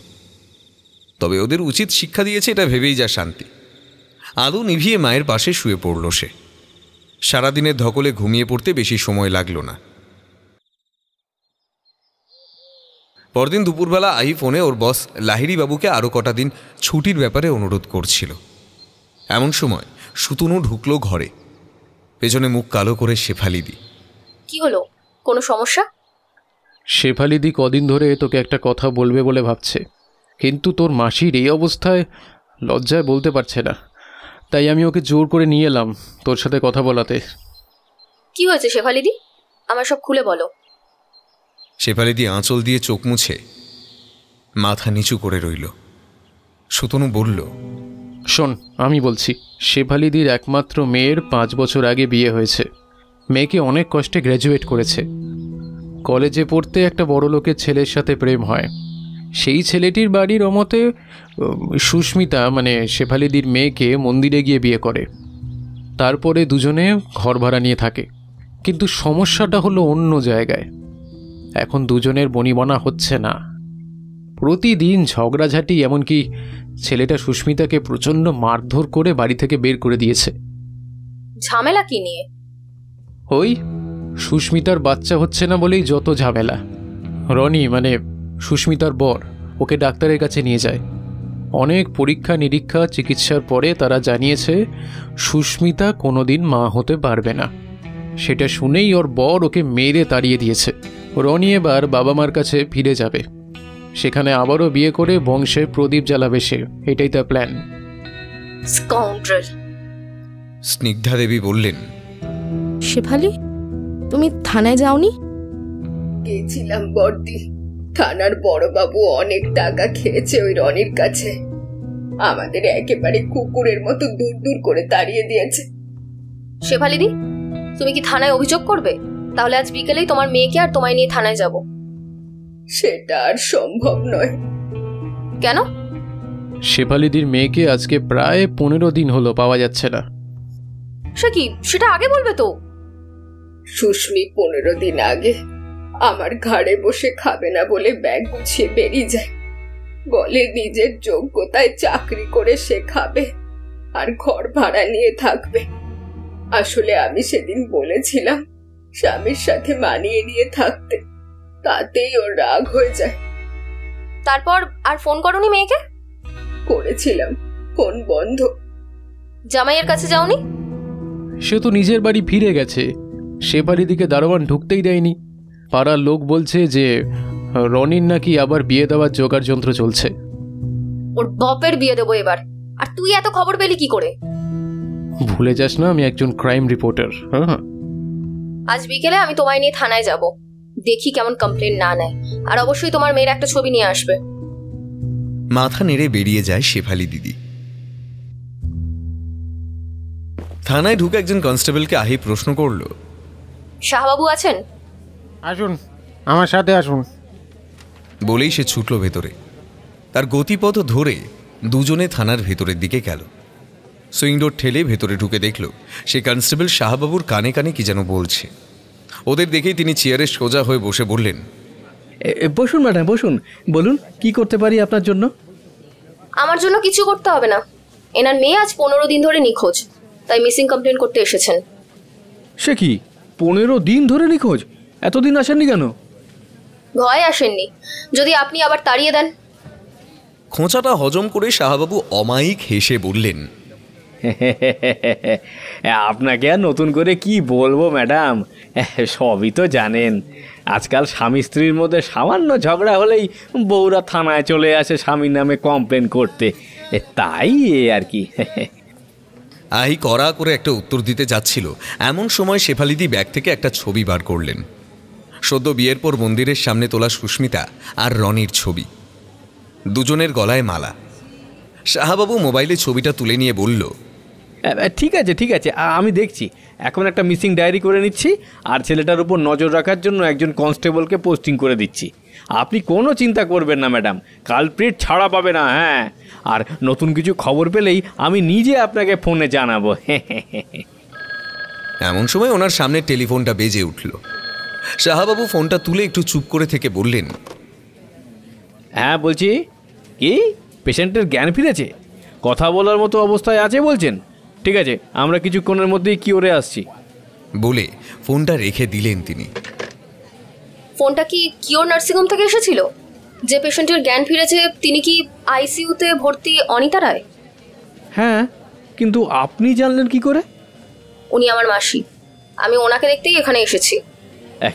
তবে ওদের উচিত শিক্ষা দিয়েছে এটা ভেবেই যা শান্তি। আলো নিভিয়ে মায়ের পাশে শুয়ে পড়ল সে। সারাদিনের ধকলে ঘুমিয়ে পড়তে বেশি সময় লাগলো না। পরদিন দুপুরবেলা আহি ফোনে ওর বস লাহিড়ী বাবুকে আরও কটা দিন ছুটির ব্যাপারে অনুরোধ করছিল। এমন সময় সুতনু ঢুকলো ঘরে। পেছনে মুখ কালো করে শেফালিদি। কি হলো, কোনো সমস্যা? শেফালিদি কদিন ধরে তোকে একটা কথা বলবে বলে ভাবছে, কিন্তু তোর মাসির এই অবস্থায় লজ্জায় বলতে পারছে না। তাই আমি ওকে জোর করে নিয়ে এলাম তোর সাথে কথা বলাতে। কি হয়েছে শেফালিদি, আমার সব খুলে বলো। শেফালিদি আঁচল দিয়ে চোখ মুছে মাথা নিচু করে রইল। সুতনু বলল, শোন, আমি বলছি, শেফালিদির একমাত্র মেয়ের 5 বছর আগে বিয়ে হয়েছে। মেয়েকে অনেক কষ্টে গ্র্যাজুয়েট করেছে। কলেজে পড়তে একটা বড় লোকের ছেলের সাথে প্রেম হয়। সেই ছেলেটির বাড়ির অমতে সুস্মিতা মানে শেফালিদির মেয়েকে মন্দিরে গিয়ে বিয়ে করে। তারপরে দুজনে ঘর ভাড়া নিয়ে থাকে। কিন্তু সমস্যাটা হলো অন্য জায়গায়। এখন দুজনের বনিবনা হচ্ছে না, প্রতিদিন ঝগড়াঝাটি। এমনকি ছেলেটা সুস্মিতাকে প্রচণ্ড মারধর করে বাড়ি থেকে বের করে দিয়েছে। ঝামেলা কি নিয়ে? ওই সুস্মিতার বাচ্চা হচ্ছে না বলেই যত ঝামেলা। রনি মানে সুস্মিতার বর ওকে ডাক্তারের কাছে নিয়ে যায়। অনেক পরীক্ষা নিরীক্ষা চিকিৎসার পরে তারা জানিয়েছে সুস্মিতা কোনোদিন মা হতে পারবে না। সেটা শুনেই ওর বর ওকে মেরে তাড়িয়ে দিয়েছে। রনি এবার বাবা মার কাছে ফিরে যাবে, সেখানে আবারও বিয়ে করে বংশে প্রদীপ জ্বালাবে সে। এটাই তার প্ল্যান। স্নিগ্ধা দেবী বললেন, শেফালি, তুমি থানায় যাওনি? গেছিলাম বর্দি। থানার বড়বাবু অনেক টাকা খেয়েছে ওই রনির কাছে। আমাদের একেবারে কুকুরের মতো দূর দূর করে তাড়িয়ে দিয়েছে। শেফালিদি, তুমি কি থানায় অভিযোগ করবে? তাহলে আজ বিকেলেই তোমার মেয়েকে আর তোমায় নিয়ে থানায় যাব। সেটা আর সম্ভব নয়। কেন? শেফালিদির মেয়েকে আজকে প্রায় 15 দিন হলো পাওয়া যাচ্ছে না। সে কি, সেটা আগে বলবে তো। সুস্মি 15 দিন আগে আমার ঘাড়ে বসে খাবে না বলে ব্যাগ গুছিয়ে বেরিয়ে যায়। বলে নিজের যোগ্যতায় চাকরি করে সে খাবে আর ঘর ভাড়া নিয়ে থাকবে। আসলে আমি সেদিন বলেছিলাম স্বামীর সাথে মানিয়ে নিয়ে থাকতে, তাতেই ওর রাগ হয়ে যায়। তারপর আর ফোন করোনি মেয়েকে? করেছিলাম, ফোন বন্ধ। জামাইয়ের কাছে যাওনি? সে তো নিজের বাড়ি ফিরে গেছে। শেফালিদিকে দারোয়ান ঢুকতেই দেয়নি। পাড়ার লোক বলছে যে রনির নাকি আবার বিয়ে দেওয়ার জোগাড় যন্ত্র চলছে। ওর বাপের বিয়ে দেবো এবার। আর তুই এত খবর পেলি কি করে? ভুলে যাস না আমি একজন ক্রাইম রিপোর্টার। হ্যাঁ, আজ বিকেলে আমি তোমায় নিয়ে থানায় যাব, দেখি কেমন কমপ্লেন না নেয়। আর অবশ্যই তোমার মেয়ের একটা ছবি নিয়ে আসবে। মাথা নেড়ে বেরিয়ে যায় শেফালি দিদি। থানায় ঢুকে একজন কনস্টেবলকে আহি প্রশ্ন করল, শাহবাবু আছেন? আসুন, আমার সাথে আসুন। বলেই সে ছুটল ভেতরে। তার গতিপথ ধরে দুজনে থানার ভেতরের দিকে গেল। সুইং ডোর ঠেলে ভেতরে ঢুকে দেখল সে কনস্টেবল শাহবাবুর কানে কানে কি যেন বলছে। ওদের দেখেই তিনি চেয়ারে সোজা হয়ে বসে বললেন, বসুন ম্যাডাম, বসুন। বলুন কি করতে পারি আপনার জন্য? আমার জন্য কিছু করতে হবে না। এনার মেয়ে আজ 15 দিন ধরে নিখোঁজ, তাই মিসিং কমপ্লেন করতে এসেছেন। সে কি, 15 দিন ধরে নিখোঁজ? এতদিন আসেননি কেন? ভয় আসেননি, যদি আপনি আবার তাড়িয়ে দেন। খোঁচাটা হজম করে শাহবাবু অমায়িক হেসে বললেন, আপনাকে আর নতুন করে কি বলবো ম্যাডাম, সবই তো জানেন। আজকাল স্বামী স্ত্রীর মধ্যে সামান্য ঝগড়া হলেই বউরা থানায় চলে আসে স্বামীর নামে কমপ্লেন করতে, তাই আর কি। আহি কড়া করে একটা উত্তর দিতে যাচ্ছিল, এমন সময় শেফালিদি ব্যাগ থেকে একটা ছবি বার করলেন। সদ্য বিয়ের পর মন্দিরের সামনে তোলা সুস্মিতা আর রনির ছবি, দুজনের গলায় মালা। শাহবাবু মোবাইলে ছবিটা তুলে নিয়ে বলল, ঠিক আছে ঠিক আছে, আমি দেখছি। এখন একটা মিসিং ডায়েরি করে নিচ্ছি, আর ছেলেটার উপর নজর রাখার জন্য একজন কনস্টেবলকে পোস্টিং করে দিচ্ছি। আপনি কোনো চিন্তা করবেন না ম্যাডাম, কালপ্রিট ছাড়া পাবে না। হ্যাঁ, আর নতুন কিছু খবর পেলেই আমি নিজে আপনাকে ফোনে জানাবো। এমন সময় ওনার সামনে টেলিফোনটা বেজে উঠল। শাহবাবু ফোনটা তুলে একটু চুপ করে থেকে বললেন, হ্যাঁ বলছি। কি, পেশেন্টের জ্ঞান ফিরেছে? কথা বলার মতো অবস্থায় আছে বলছেন? ঠিক আছে, আমরা কিছুক্ষণের মধ্যেই কিওরে আসছি। বলে ফোনটা রেখে দিলেন তিনি। ফোনটা কি কিওর নার্সিংহোম থেকে এসেছিল? যে পেশেন্টের জ্ঞান ফিরেছে তিনি কি আইসিইউতে ভর্তি অনিতা রায়? হ্যাঁ, কিন্তু আপনি জানলেন কি করে? উনি আমার মাসি, আমি ওনাকে দেখতেই এখানে এসেছি।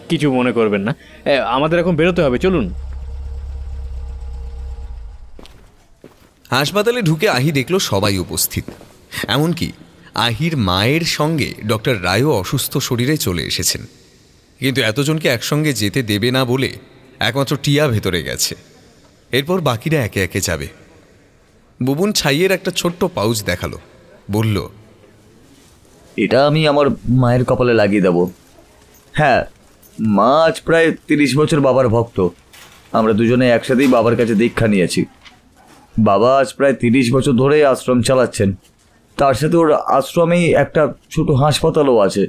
কিছু মনে করবেন না, আমাদের এখন বেরোতে হবে, চলুন। হাসপাতালে ঢুকে আহি দেখল সবাই উপস্থিত, এমনকি আহির মায়ের সঙ্গে ডক্টর রায়ও অসুস্থ শরীরে চলে এসেছেন। কিন্তু এতজনকে একসঙ্গে যেতে দেবে না বলে একমাত্র টিয়া ভেতরে গেছে। এরপর বাকিরা একে একে যাবে। বুবুন ছাইয়ের একটা ছোট্ট পাউচ দেখালো, বলল, এটা আমি আমার মায়ের কপালে লাগিয়ে দেব। হ্যাঁ, মা আজ প্রায় 30 বছর বাবার ভক্ত। আমরা দুজনে একসাথেই বাবার কাছে দীক্ষা নিয়েছি। বাবা আজ প্রায় 30 বছর ধরে আশ্রম চালাচ্ছেন। তার সাথে ওর আশ্রমেই একটা ছোট হাসপাতালও আছে,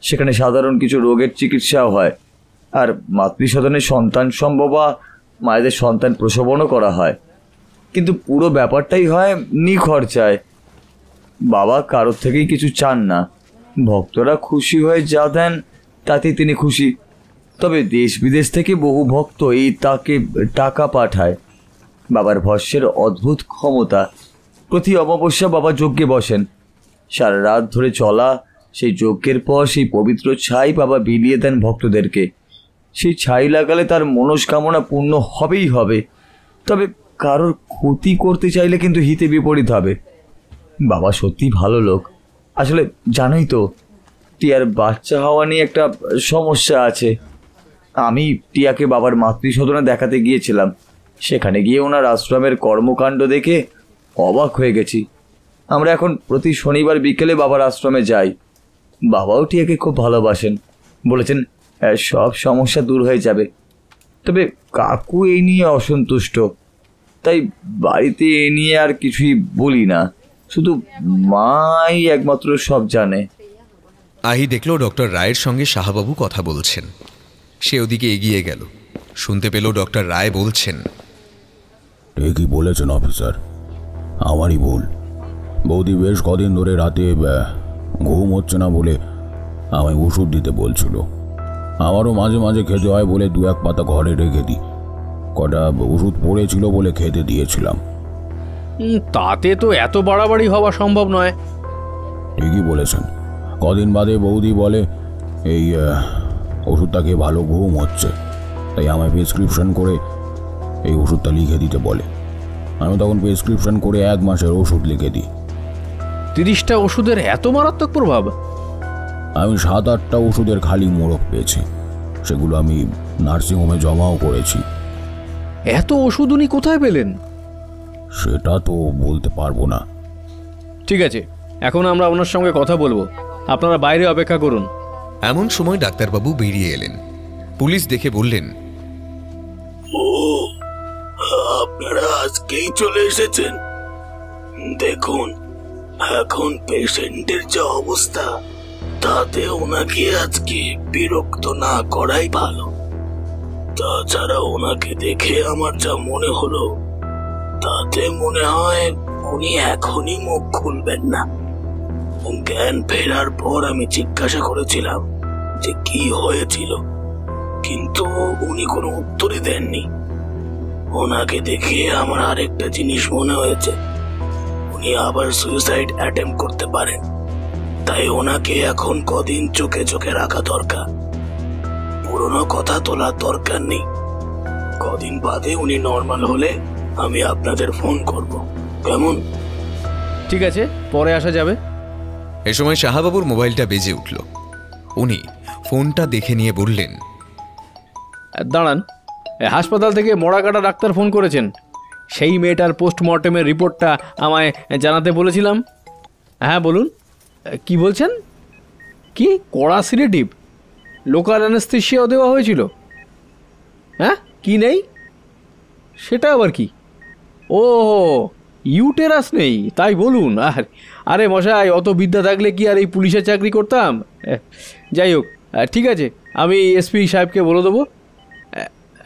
সেখানে সাধারণ কিছু রোগের চিকিৎসাও হয়। আর মাতৃসদনে সন্তান সম্ভবা মায়েদের সন্তান প্রসবনও করা হয়। কিন্তু পুরো ব্যাপারটাই হয় নিখরচায়। বাবা কারোর থেকেই কিছু চান না, ভক্তরা খুশি হয়ে যা দেন তাতেই তিনি খুশি। তবে দেশ বিদেশ থেকে বহু ভক্ত এই তাকে টাকা পাঠায়। বাবার ভস্যের অদ্ভুত ক্ষমতা। প্রতি অমাবস্যা বাবা যজ্ঞে বসেন। সারা রাত ধরে চলা সেই যজ্ঞের পর সেই পবিত্র ছাই বাবা বিলিয়ে দেন ভক্তদেরকে। সেই ছাই লাগালে তার মনস্কামনা পূর্ণ হবেই হবে। তবে কারোর ক্ষতি করতে চাইলে কিন্তু হিতে বিপরীত হবে। বাবা সত্যি ভালো লোক। আসলে জানোই তো, টিয়ার বাচ্চা হওয়া নিয়ে একটা সমস্যা আছে। আমি টিয়াকে বাবার মাতৃসদনে দেখাতে গিয়েছিলাম। সেখানে গিয়ে ওনার আশ্রমের কর্মকাণ্ড দেখে অবাক হয়ে গেছি। আমরা এখন প্রতি শনিবার বিকেলে বাবার আশ্রমে যাই। বাবাও টিয়াকে খুব ভালোবাসেন, বলেছেন সব সমস্যা দূর হয়ে যাবে। তবে কাকু এই নিয়ে অসন্তুষ্ট, তাই বাড়িতে এ নিয়ে আর কিছুই বলি না। শুধু মাই একমাত্র সব জানে। আহি দেখল ডক্টর রায়ের সঙ্গে শাহবাবু কথা বলছেন। সে ওদিকে এগিয়ে গেল। শুনতে পেল ডক্টর রায় বলছেন, ঠিকই বলেছেন অফিসার, আমারই ভুল। বৌদি বেশ কদিন ধরে রাতে ঘুম হচ্ছে না বলে আমায় ওষুধ দিতে বলছিল। আমারও মাঝে মাঝে খেতে হয় বলে 2-1 পাতা ঘরে রেখে দিই। কটা ওষুধ পড়েছিল বলে খেতে দিয়েছিলাম। তাতে তো এত বাড়াবাড়ি হওয়া সম্ভব নয়। ঠিকই বলেছেন। কদিন বাদে বৌদি বলে এই ওষুধটা খেয়ে ভালো ঘুম হচ্ছে, তাই আমায় প্রেসক্রিপশন করে এই ওষুধটা লিখে দিতে বলে। আমি তখন প্রেসক্রিপশন করে 1 মাসের ওষুধ লিখে দিই। 30টা ওষুধের এত মারাত্মক প্রভাব? আমি 7-8টা ওষুধের খালি মোড়ক পেয়েছি। সেগুলো আমি নার্সিংহোমে জমাও করেছি। এত ওষুধ উনি কোথায় পেলেন? সেটা তো বলতে পারবো না। ঠিক আছে, এখন আমরা ওনার সঙ্গে কথা বলবো, আপনারা বাইরে অপেক্ষা করুন। এমন সময় ডাক্তারবাবু বেরিয়ে এলেন। পুলিশ দেখে বললেন, ও, আপনারা আজকেই চলে এসেছেন। দেখুন, এখন পেশেন্টের যে অবস্থা, তাতে ওনাকে আজকে বিরক্ত না করাই ভালো। তাছাড়া ওনাকে দেখে আমার যা মনে হলো, তাতে মনে হয় উনি এখনই মুখ খুলবেন না। জ্ঞান ফেরার পর আমি জিজ্ঞাসা করেছিলাম যে কি হয়েছিল, কিন্তু উনি কোনো উত্তরই দেননি। ওনাকে দেখে আমার আরেকটা জিনিস মনে হয়েছে, উনি আবার সুইসাইড অ্যাটেম্প করতে পারেন। তাই ওনাকে এখন কদিন চোখে চোখে রাখা দরকার। পুরনো কথা তোলার দরকার নেই। কদিন বাদে উনি নর্মাল হলে আমি আপনাদের ফোন করব, কেমন? ঠিক আছে, পরে আসা যাবে। এ সময় সাহাবাবুর মোবাইলটা বেজে উঠল। উনি ফোনটা দেখে নিয়ে বললেন, দাঁড়ান, হাসপাতাল থেকে মরাকাটা ডাক্তার ফোন করেছেন। সেই মেয়েটার পোস্টমর্টেমের রিপোর্টটা আমায় জানাতে বলেছিলাম। হ্যাঁ বলুন, কি বলছেন? কি কড়া সিডেটিভ, লোকাল অ্যানেস্থেশিয়াও দেওয়া হয়েছিল? হ্যাঁ, কি নেই সেটা আবার কি? ও, ইউটেরাস নেই, তাই বলুন। আরে মশাই, অত বিদ্যা থাকলে কি আর এই পুলিশের চাকরি করতাম? যাই হোক, ঠিক আছে, আমি এসপি সাহেবকে বলে দেবো।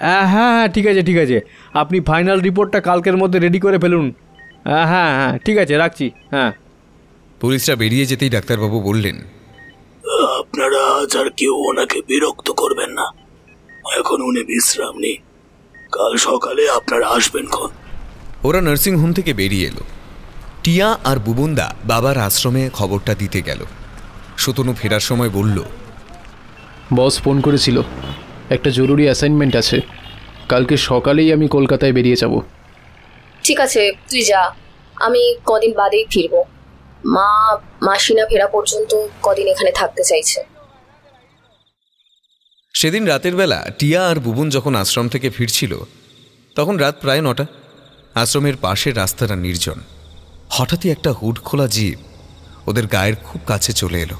হ্যাঁ হ্যাঁ, ঠিক আছে ঠিক আছে, আপনি ফাইনাল রিপোর্টটা কালকের মধ্যে রেডি করে ফেলুন। হ্যাঁ হ্যাঁ হ্যাঁ, ঠিক আছে, রাখছি। হ্যাঁ। পুলিশরা বেরিয়ে যেতেই ডাক্তারবাবু বললেন, আপনারা আজ আর কেউ ওনাকে বিরক্ত করবেন না। এখন উনি বিশ্রাম নিন, কাল সকালে আপনারা আসবেন। ওরা নার্সিংহোম থেকে বেরিয়ে এলো। টিয়া আর বুবুনদা বাবার আশ্রমে খবরটা দিতে গেল। সুতনু ফেরার সময় বলল, বস ফোন করেছিল, একটা জরুরি অ্যাসাইনমেন্ট আছে, কালকে সকালেই আমি কলকাতায় বেরিয়ে যাব। ঠিক আছে, তুই যা, আমি কদিন বাদেই ফিরবো। মাসিনা ফেরা পর্যন্ত কদিন এখানে থাকতে চাইছে। সেদিন রাতের বেলা টিয়া আর বুবুন যখন আশ্রম থেকে ফিরছিল, তখন রাত প্রায় 9টা। আশ্রমের পাশের রাস্তাটা নির্জন। হঠাৎই একটা হুড খোলা জিপ ওদের গায়ের খুব কাছে চলে এলো।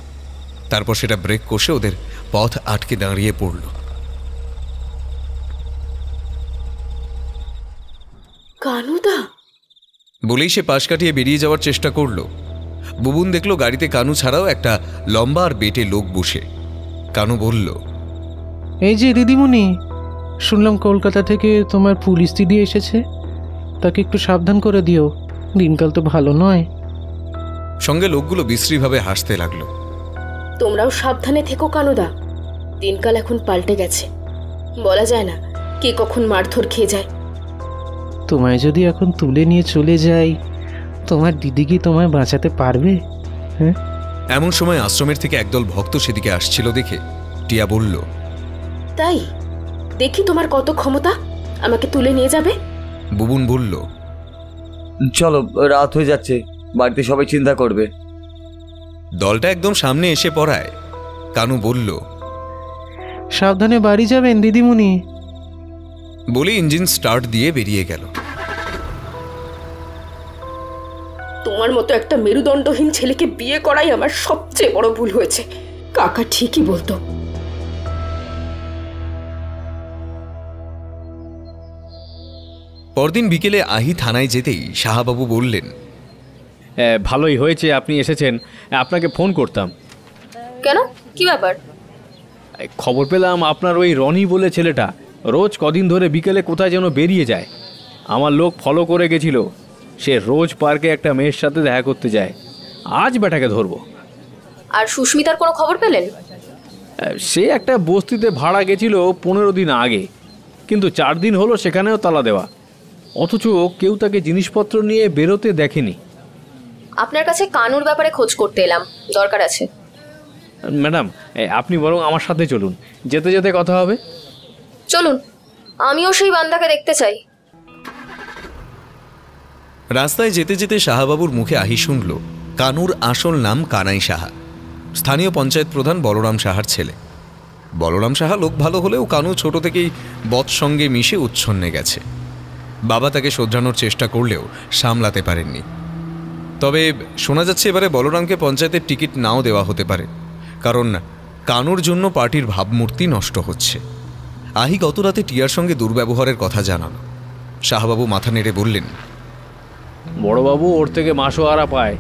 তারপর সেটা ব্রেক কষে ওদের পথ আটকে দাঁড়িয়ে পড়ল। কানুদা বলেই সে পাশ কাটিয়ে বেরিয়ে যাওয়ার চেষ্টা করল। বুবুন দেখল গাড়িতে কানু ছাড়াও একটা লম্বা আর বেটে লোক বসে। কানু বলল, এই যে দিদিমণি, শুনলাম কলকাতা থেকে তোমার পুলিশ দিদি এসেছে, তাকে একটু সাবধান করে দিও, দিনকাল তো ভালো নয়। সঙ্গে লোকগুলো বিশ্রীভাবে হাসতে লাগলো। তোমরাও সাবধানে থেকো কানুদা, দিনকাল এখন পাল্টে গেছে, বলা যায় না কে কখন মারধর খেয়ে যায়। তোমায় যদি এখন তুলে নিয়ে চলে যাই, তোমার দিদি কি তোমায় বাঁচাতে পারবে? হ্যাঁ। এমন সময় আশ্রমের থেকে একদল ভক্ত সেদিকে আসছিল দেখে টিয়া বলল, তাই দেখি তোমার কত ক্ষমতা, আমাকে তুলে নিয়ে যাবে। বুবুন বলল, চলো, রাত হয়ে যাচ্ছে, বাড়িতে সবাই চিন্তা করবে। দলটা একদম সামনে এসে পড়ায় কানু বলল, সাবধানে বাড়ি যাবেন দিদিমণি। বলে ইঞ্জিন স্টার্ট দিয়ে বেরিয়ে গেল। তোমার মতো একটা মেরুদণ্ডহীন ছেলেকে বিয়ে করাই আমার সবচেয়ে বড় ভুল হয়েছে। কাকা ঠিকই বলতো। পরদিন বিকেলে আহি থানায় যেতেই সাহাবাবু বললেন, ভালোই হয়েছে আপনি এসেছেন, আপনাকে ফোন করতাম। কেন, কি ব্যাপার? খবর পেলাম আপনার ওই রনি বলে ছেলেটা রোজ কদিন ধরে বিকেলে কোথায় যেন বেরিয়ে যায়। আমার লোক ফলো করে গেছিল, সে রোজ পার্কে একটা মেয়ের সাথে দেখা করতে যায়। আজ বেটাকে ধরবো। আর সুস্মিতার কোনো খবর পেলেন? সে একটা বস্তিতে ভাড়া গেছিল 15 দিন আগে, কিন্তু 4 দিন হলো সেখানেও তালা দেওয়া, অথচ কেউ তাকে জিনিসপত্র নিয়ে বেরোতে দেখেনি। আপনার কাছে কানুর ব্যাপারে খোঁজ করতে এলাম, দরকার আছে। ম্যাডাম, আপনি বরং আমার সাথে চলুন, যেতে যেতে কথা হবে। চলুন, আমিও সেই বান্দাকে দেখতে চাই। রাস্তায় যেতে যেতে সাহাবাবুর মুখে আহি শুনল কানুর আসল নাম কানাই সাহা। স্থানীয় পঞ্চায়েত প্রধান বলরাম সাহার ছেলে। বলরাম সাহা লোক ভালো হলেও কানু ছোট থেকেই বৎ সঙ্গে মিশে উচ্ছন্নে গেছে। বাবা তাকে শোধরানোর চেষ্টা করলেও সামলাতে পারেননি। তবে শোনা যাচ্ছে এবারে বলরামকে পঞ্চায়েতের টিকিট নাও দেওয়া হতে পারে, কারণ কানুর জন্য পার্টির ভাবমূর্তি নষ্ট হচ্ছে। আহি গত রাতে টিয়ার সঙ্গে দুর্ব্যবহারের কথা জানালো। শাহবাবু মাথা নেড়ে বললেন, বড়বাবু ওর থেকে মাসোহারা পায়,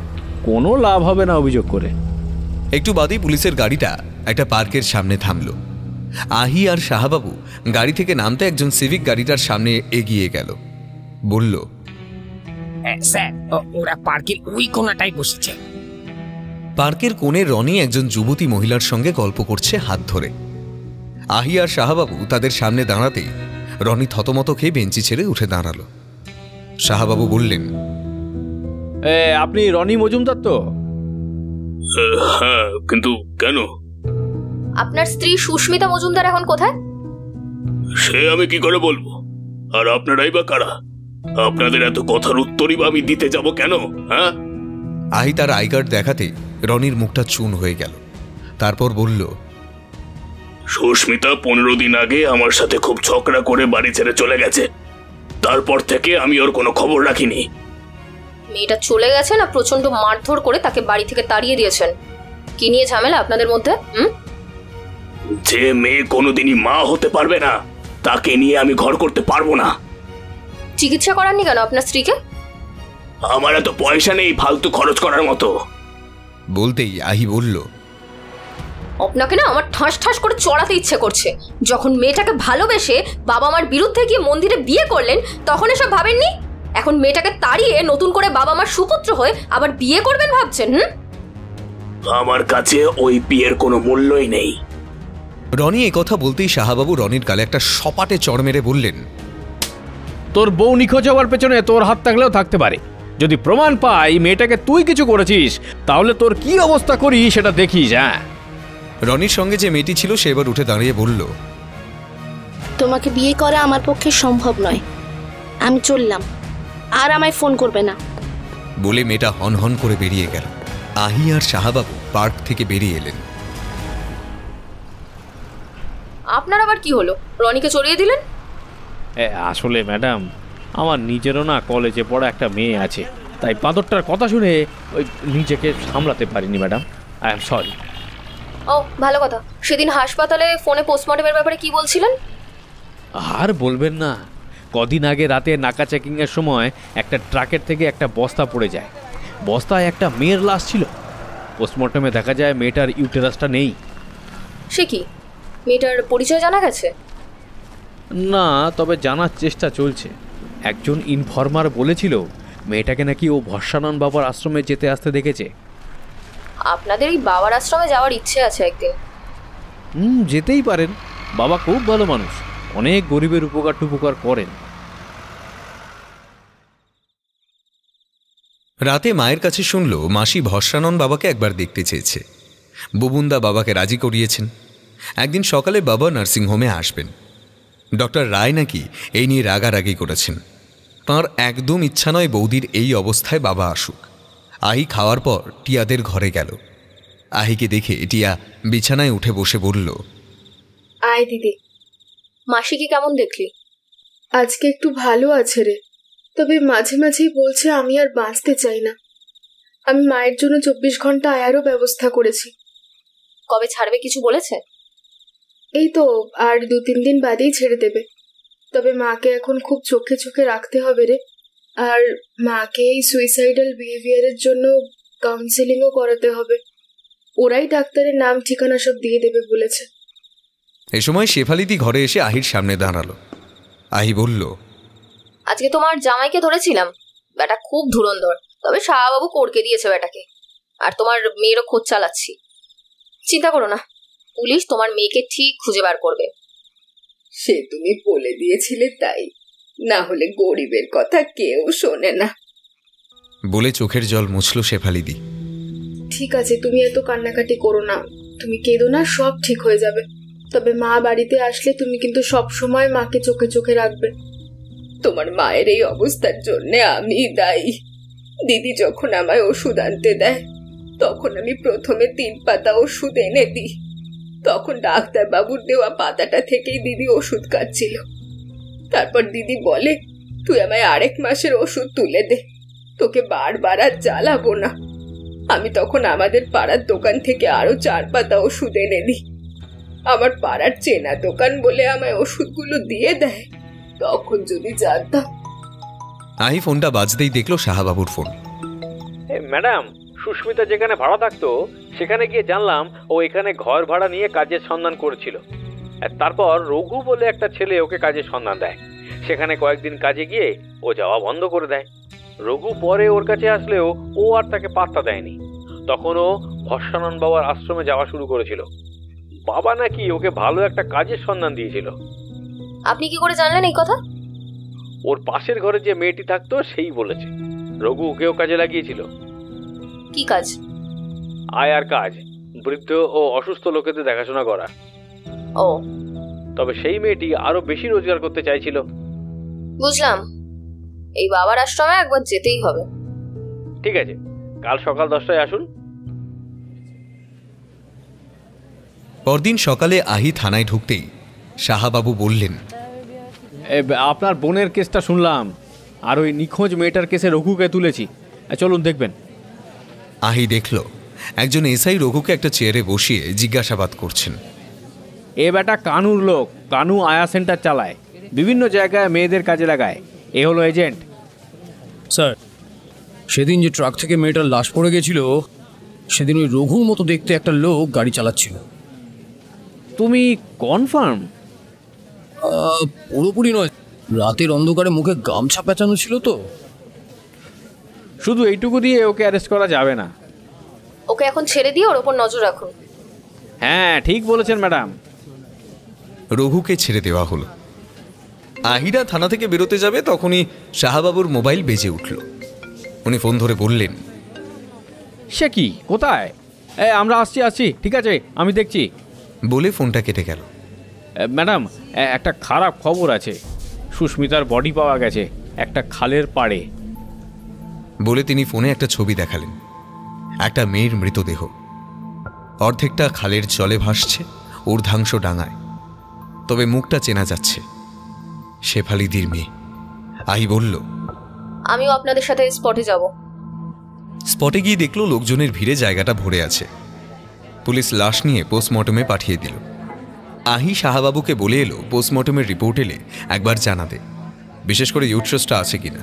কোনো লাভ হবে না অভিযোগ করে। একটু বাদেই পুলিশের গাড়িটা একটা পার্কের সামনে থামল। আহি আর শাহবাবু গাড়ি থেকে নামতে একজন সিভিক গাড়িটার সামনে এগিয়ে গেল। বলল, স্যার ওরা পার্কের ওই কোণাটাই বসেছে। পার্কের কোণে রনি একজন যুবতী মহিলার সঙ্গে গল্প করছে হাত ধরে। আহি আর শাহবাবু তাদের সামনে দাঁড়াতেই রনি থতমত খেয়ে বেঞ্চি ছেড়ে উঠে দাঁড়ালো। শাহবাবু বললেন, আপনি রনি মজুমদার তো? হ্যাঁ, কিন্তু কেন? আপনার স্ত্রী সুস্মিতা মজুমদার এখন কোথায়? সে আমি কি করে বলবো? আর আপনারাই বা কারা? আপনাদের এত কথার উত্তরই বা আমি দিতে যাব কেন? হ্যাঁ? আহি তার আই কার্ড দেখাতে রনির মুখটা চুন হয়ে গেল। তারপর বলল, সুস্মিতা 15 দিন আগে আমার সাথে খুব ঝগড়া করে বাড়ি ছেড়ে চলে গেছে। তারপর থেকে আমি ওর কোনো খবর রাখিনি। মেয়েটা চলে গেছে না প্রচন্ড মারধর করে তাকে বাড়ি থেকে তাড়িয়ে দিয়েছেন? কি নিয়ে ঝামেলা আপনাদের মধ্যে? যে মেয়ে কোনোদিনই মা হতে পারবে না তাকে নিয়ে আমি ঘর করতে পারবো না। চিকিৎসা করাননি কেন আপনার স্ত্রীকে? আমার এত পয়সা নেই ফালতু খরচ করার মতো। বলতেই আহি বলল, আপনাকে না আমার ঠাস ঠাস করে চড়াতে ইচ্ছে করছে। যখন মেয়েটাকে ভালোবেসে বাবা মার বিরুদ্ধে গিয়ে মন্দিরে বিয়ে করলেন তখন এসব ভাবেননি? এখন মেয়েটাকে তাড়িয়ে নতুন করে বাবা মার সুপুত্র হয়ে আবার বিয়ে করবেন ভাবছেন? আমার কাছে ওই বিয়ের কোনো মূল্যই নেই। রনি এ কথা বলতেই শাহবাবু রনির গালে একটা সপাটে চড় মেরে বললেন, তোর বউ নিখোঁজ হওয়ার পেছনে তোর হাত থাকলেও থাকতে পারে। যদি প্রমাণ পাই মেয়েটাকে তুই কিছু করেছিস তাহলে তোর কি অবস্থা করি সেটা দেখিস। হ্যাঁ। রনির সঙ্গে যে মেয়েটি ছিল সে এবার উঠে দাঁড়িয়ে বলল, তোমাকে বিয়ে করা আমার পক্ষে সম্ভব নয়, আমি চললাম, আর আমায় ফোন করবে না। বলে মেয়েটা হন হন করে বেরিয়ে গেল। আহি আর শাহবাবু পার্ক থেকে বেরিয়ে এলেন। আপনার আবার কি হলো? রনিকে চড়িয়ে দিলেন? আসলে ম্যাডাম, আমার নিজেরও না কলেজে পড়া একটা মেয়ে আছে, তাই বাঁদরটার কথা শুনে ওই নিজেকে সামলাতে পারিনি ম্যাডাম। I am sorry. ও ভালো কথা। সেদিন হাসপাতালে ফোনে পোস্টমর্টমের ব্যাপারে কি বলছিলেন? আর বলবেন না, কদিন আগে রাতে নাকা চেকিংয়ের সময় একটা ট্রাকের থেকে একটা বস্তা পড়ে যায়। বস্তায় একটা মেয়ের লাশ ছিল। পোস্টমর্টমে দেখা যায় মেয়েটার ইউটেরাসটা নেই। সে কি? মেয়েটার পরিচয় জানা গেছে? না, তবে জানার চেষ্টা চলছে। একজন ইনফর্মার বলেছিল মেয়েটাকে নাকি ও ভস্মানন বাবার আশ্রমে যেতে আসতে দেখেছে। আপনাদের এই বাবার আশ্রমে যাওয়ার ইচ্ছে আছে একদিন। যেতেই পারেন। বাবা খুব ভালো মানুষ, অনেক গরিবের উপকার টুপকার করেন। রাতে মায়ের কাছে শুনল মাসি ভস্মানন বাবাকে একবার দেখতে চেয়েছে। বুবুন্দা বাবাকে রাজি করিয়েছেন। একদিন সকালে বাবা নার্সিংহোমে আসবেন। ডক্টর রায় নাকি এই নিয়ে রাগারাগি করেছেন। তাঁর একদম ইচ্ছা নয় বৌদির এই অবস্থায় বাবা আসুক। আহি খাওয়ার পর টিয়াদের ঘরে গেল। আহিকে দেখে টিয়া বিছানায় উঠে বসে বলল, আয় দিদি। মাসিকে কেমন দেখলি? আজকে একটু ভালো আছে রে, তবে মাঝে মাঝেই বলছে আমি আর বাঁচতে চাই না। আমি মায়ের জন্য 24 ঘন্টা আয়ারও ব্যবস্থা করেছি। কবে ছাড়বে কিছু বলেছে? এই তো আর 2-3 দিন বাদেই ছেড়ে দেবে। তবে মাকে এখন খুব চোখে চোখে রাখতে হবে রে। আর মাকে এই সুইসাইডাল বিহেভিয়ারের জন্য কাউন্সেলিংও করাতে হবে। ওরাই ডাক্তারের নাম ঠিকানা সব দিয়ে দেবে বলেছে। এ সময় শেফালিদি ঘরে এসে আহির সামনে দাঁড়ালো। আহি বলল, আজকে তোমার জামাইকে ধরেছিলাম, বেটা খুব ধুরন্ধর, তবে শাহবাবু করকে দিয়েছে বেটাকে। আর তোমার মেয়েরও খোঁজ চালাচ্ছি। চিন্তা করো না, পুলিশ তোমার মেয়েকে ঠিক খুঁজে বার করবে। সে তুমি বলে দিয়েছিলে তাই, না হলে গরিবের কথা কেউ শোনে না। বলে চোখের জল মুছল শেফালিদি। ঠিক আছে, তুমি এত কান্নাকাটি করো না, তুমি কেঁদো না, সব ঠিক হয়ে যাবে। তবে মা বাড়িতে আসলে তুমি কিন্তু সব সময় মাকে চোখে চোখে রাখবে। তোমার মায়ের এই অবস্থার জন্য আমি দায়ী। দিদি যখন আমায় ওষুধ আনতে দেয় তখন আমি প্রথমে 3 পাতা ওষুধ এনে দিই। তখন ডাক্তার বাবুর দেওয়া পাতাটা থেকেই দিদি ওষুধ খাচ্ছিল। তারপর দিদি বলে, তুই আমায় 1 মাসের ওষুধ তুলে দে, তোকে বারবার আর জ্বালাবো না। আমি তখন আমাদের পাড়ার দোকান থেকে আরো 4 পাতা ওষুধ এনে দিই। আমার পাড়ার চেনা দোকান বলে আমায় ওষুধগুলো দিয়ে দেয়। তখন যদি জানতাম। আহি ফোনটা বাজতেই দেখলো শাহবাবুর ফোন। ম্যাডাম, সুস্মিতা যেখানে ভাড়া থাকতো সেখানে গিয়ে জানলাম ও এখানে ঘর ভাড়া নিয়ে কাজের সন্ধান করেছিল। তারপর রঘু বলে একটা ছেলে ওকে কাজের সন্ধান দেয়। সেখানে কয়েকদিন কাজে গিয়ে ও যাওয়া বন্ধ করে দেয়। রঘু পরে ওর কাছে আসলেও ও আর তাকে পাত্তা দেয়নি। তখন ও ভস্মানন বাবার আশ্রমে যাওয়া শুরু করেছিল। বাবা নাকি ওকে ভালো একটা কাজের সন্ধান দিয়েছিল। আপনি কি করে জানলেন এই কথা? ওর পাশের ঘরে যে মেয়েটি থাকতো সেই বলেছে। রঘু ওকেও কাজে লাগিয়েছিল। কি কাজ? আয়ার কাজ, বৃদ্ধ ও অসুস্থ লোকেদের দেখাশোনা করা। ও, তবে সেই মেয়েটি আরো বেশি রোজগার করতে চাইছিল। বুঝলাম। এই বাবার আশ্রমে একবার যেতেই হবে। ঠিক আছে, কাল সকাল 10টায় আসুন। পরদিন সকালে আহি থানায় ঢুকতেই শাহবাবু বললেন, আপনার বোনের কেসটা শুনলাম, আর ওই নিখোঁজ মেয়েটার কেসে রঘুকে তুলেছি, চলুন দেখবেন। আহি দেখল একজন এসআই রঘুকে একটা চেয়ারে বসিয়ে জিজ্ঞাসাবাদ করছেন। এ বেটা কানুর লোক, কানু আয়া সেন্টার চালায়, বিভিন্ন জায়গায় মেয়েদের কাজে লাগায়। এ হলো এজেন্ট। স্যার, সেদিন যে ট্রাক থেকে মেয়েটার লাশ পড়ে গেছিল, সেদিন ওই রঘুর মতো দেখতে একটা লোক গাড়ি চালাচ্ছিল। তুমি কনফার্ম? পুরোপুরি নয়, রাতের অন্ধকারে মুখে গামছা পেঁচানো ছিল তো। শুধু এইটুকু দিয়ে ওকে অ্যারেস্ট করা যাবে না। ওকে এখন ছেড়ে দিয়ে ওর ওপর নজর রাখুন। হ্যাঁ, ঠিক বলেছেন ম্যাডাম। রঘুকে ছেড়ে দেওয়া হলো। আহিরা থানা থেকে বেরোতে যাবে তখনই শাহবাবুর মোবাইল বেজে উঠল। উনি ফোন ধরে বললেন, সে কি, কোথায়? আমরা আসছি, ঠিক আছে, আমি দেখছি বলে ফোনটা কেটে গেল। ম্যাডাম, একটা খারাপ খবর আছে। সুস্মিতার বডি পাওয়া গেছে একটা খালের পাড়ে। বলে তিনি ফোনে একটা ছবি দেখালেন। একটা মেয়ের মৃতদেহ, অর্ধেকটা খালের জলে ভাসছে, ঊর্ধ্বাংশ ডাঙায়, তবে মুখটা চেনা যাচ্ছে। শেফালিদির মেয়ে। আহি বলল, আমিও আপনাদের সাথে স্পটে যাব। স্পটে গিয়ে দেখলো লোকজনের ভিড়ে জায়গাটা ভরে আছে। পুলিশ লাশ নিয়ে পোস্টমর্টমে পাঠিয়ে দিল। আহি শাহবাবুকে বলে এলো পোস্টমর্টমের রিপোর্ট এলে একবার জানাতে, বিশেষ করে ইউট্রাসটা আছে কিনা।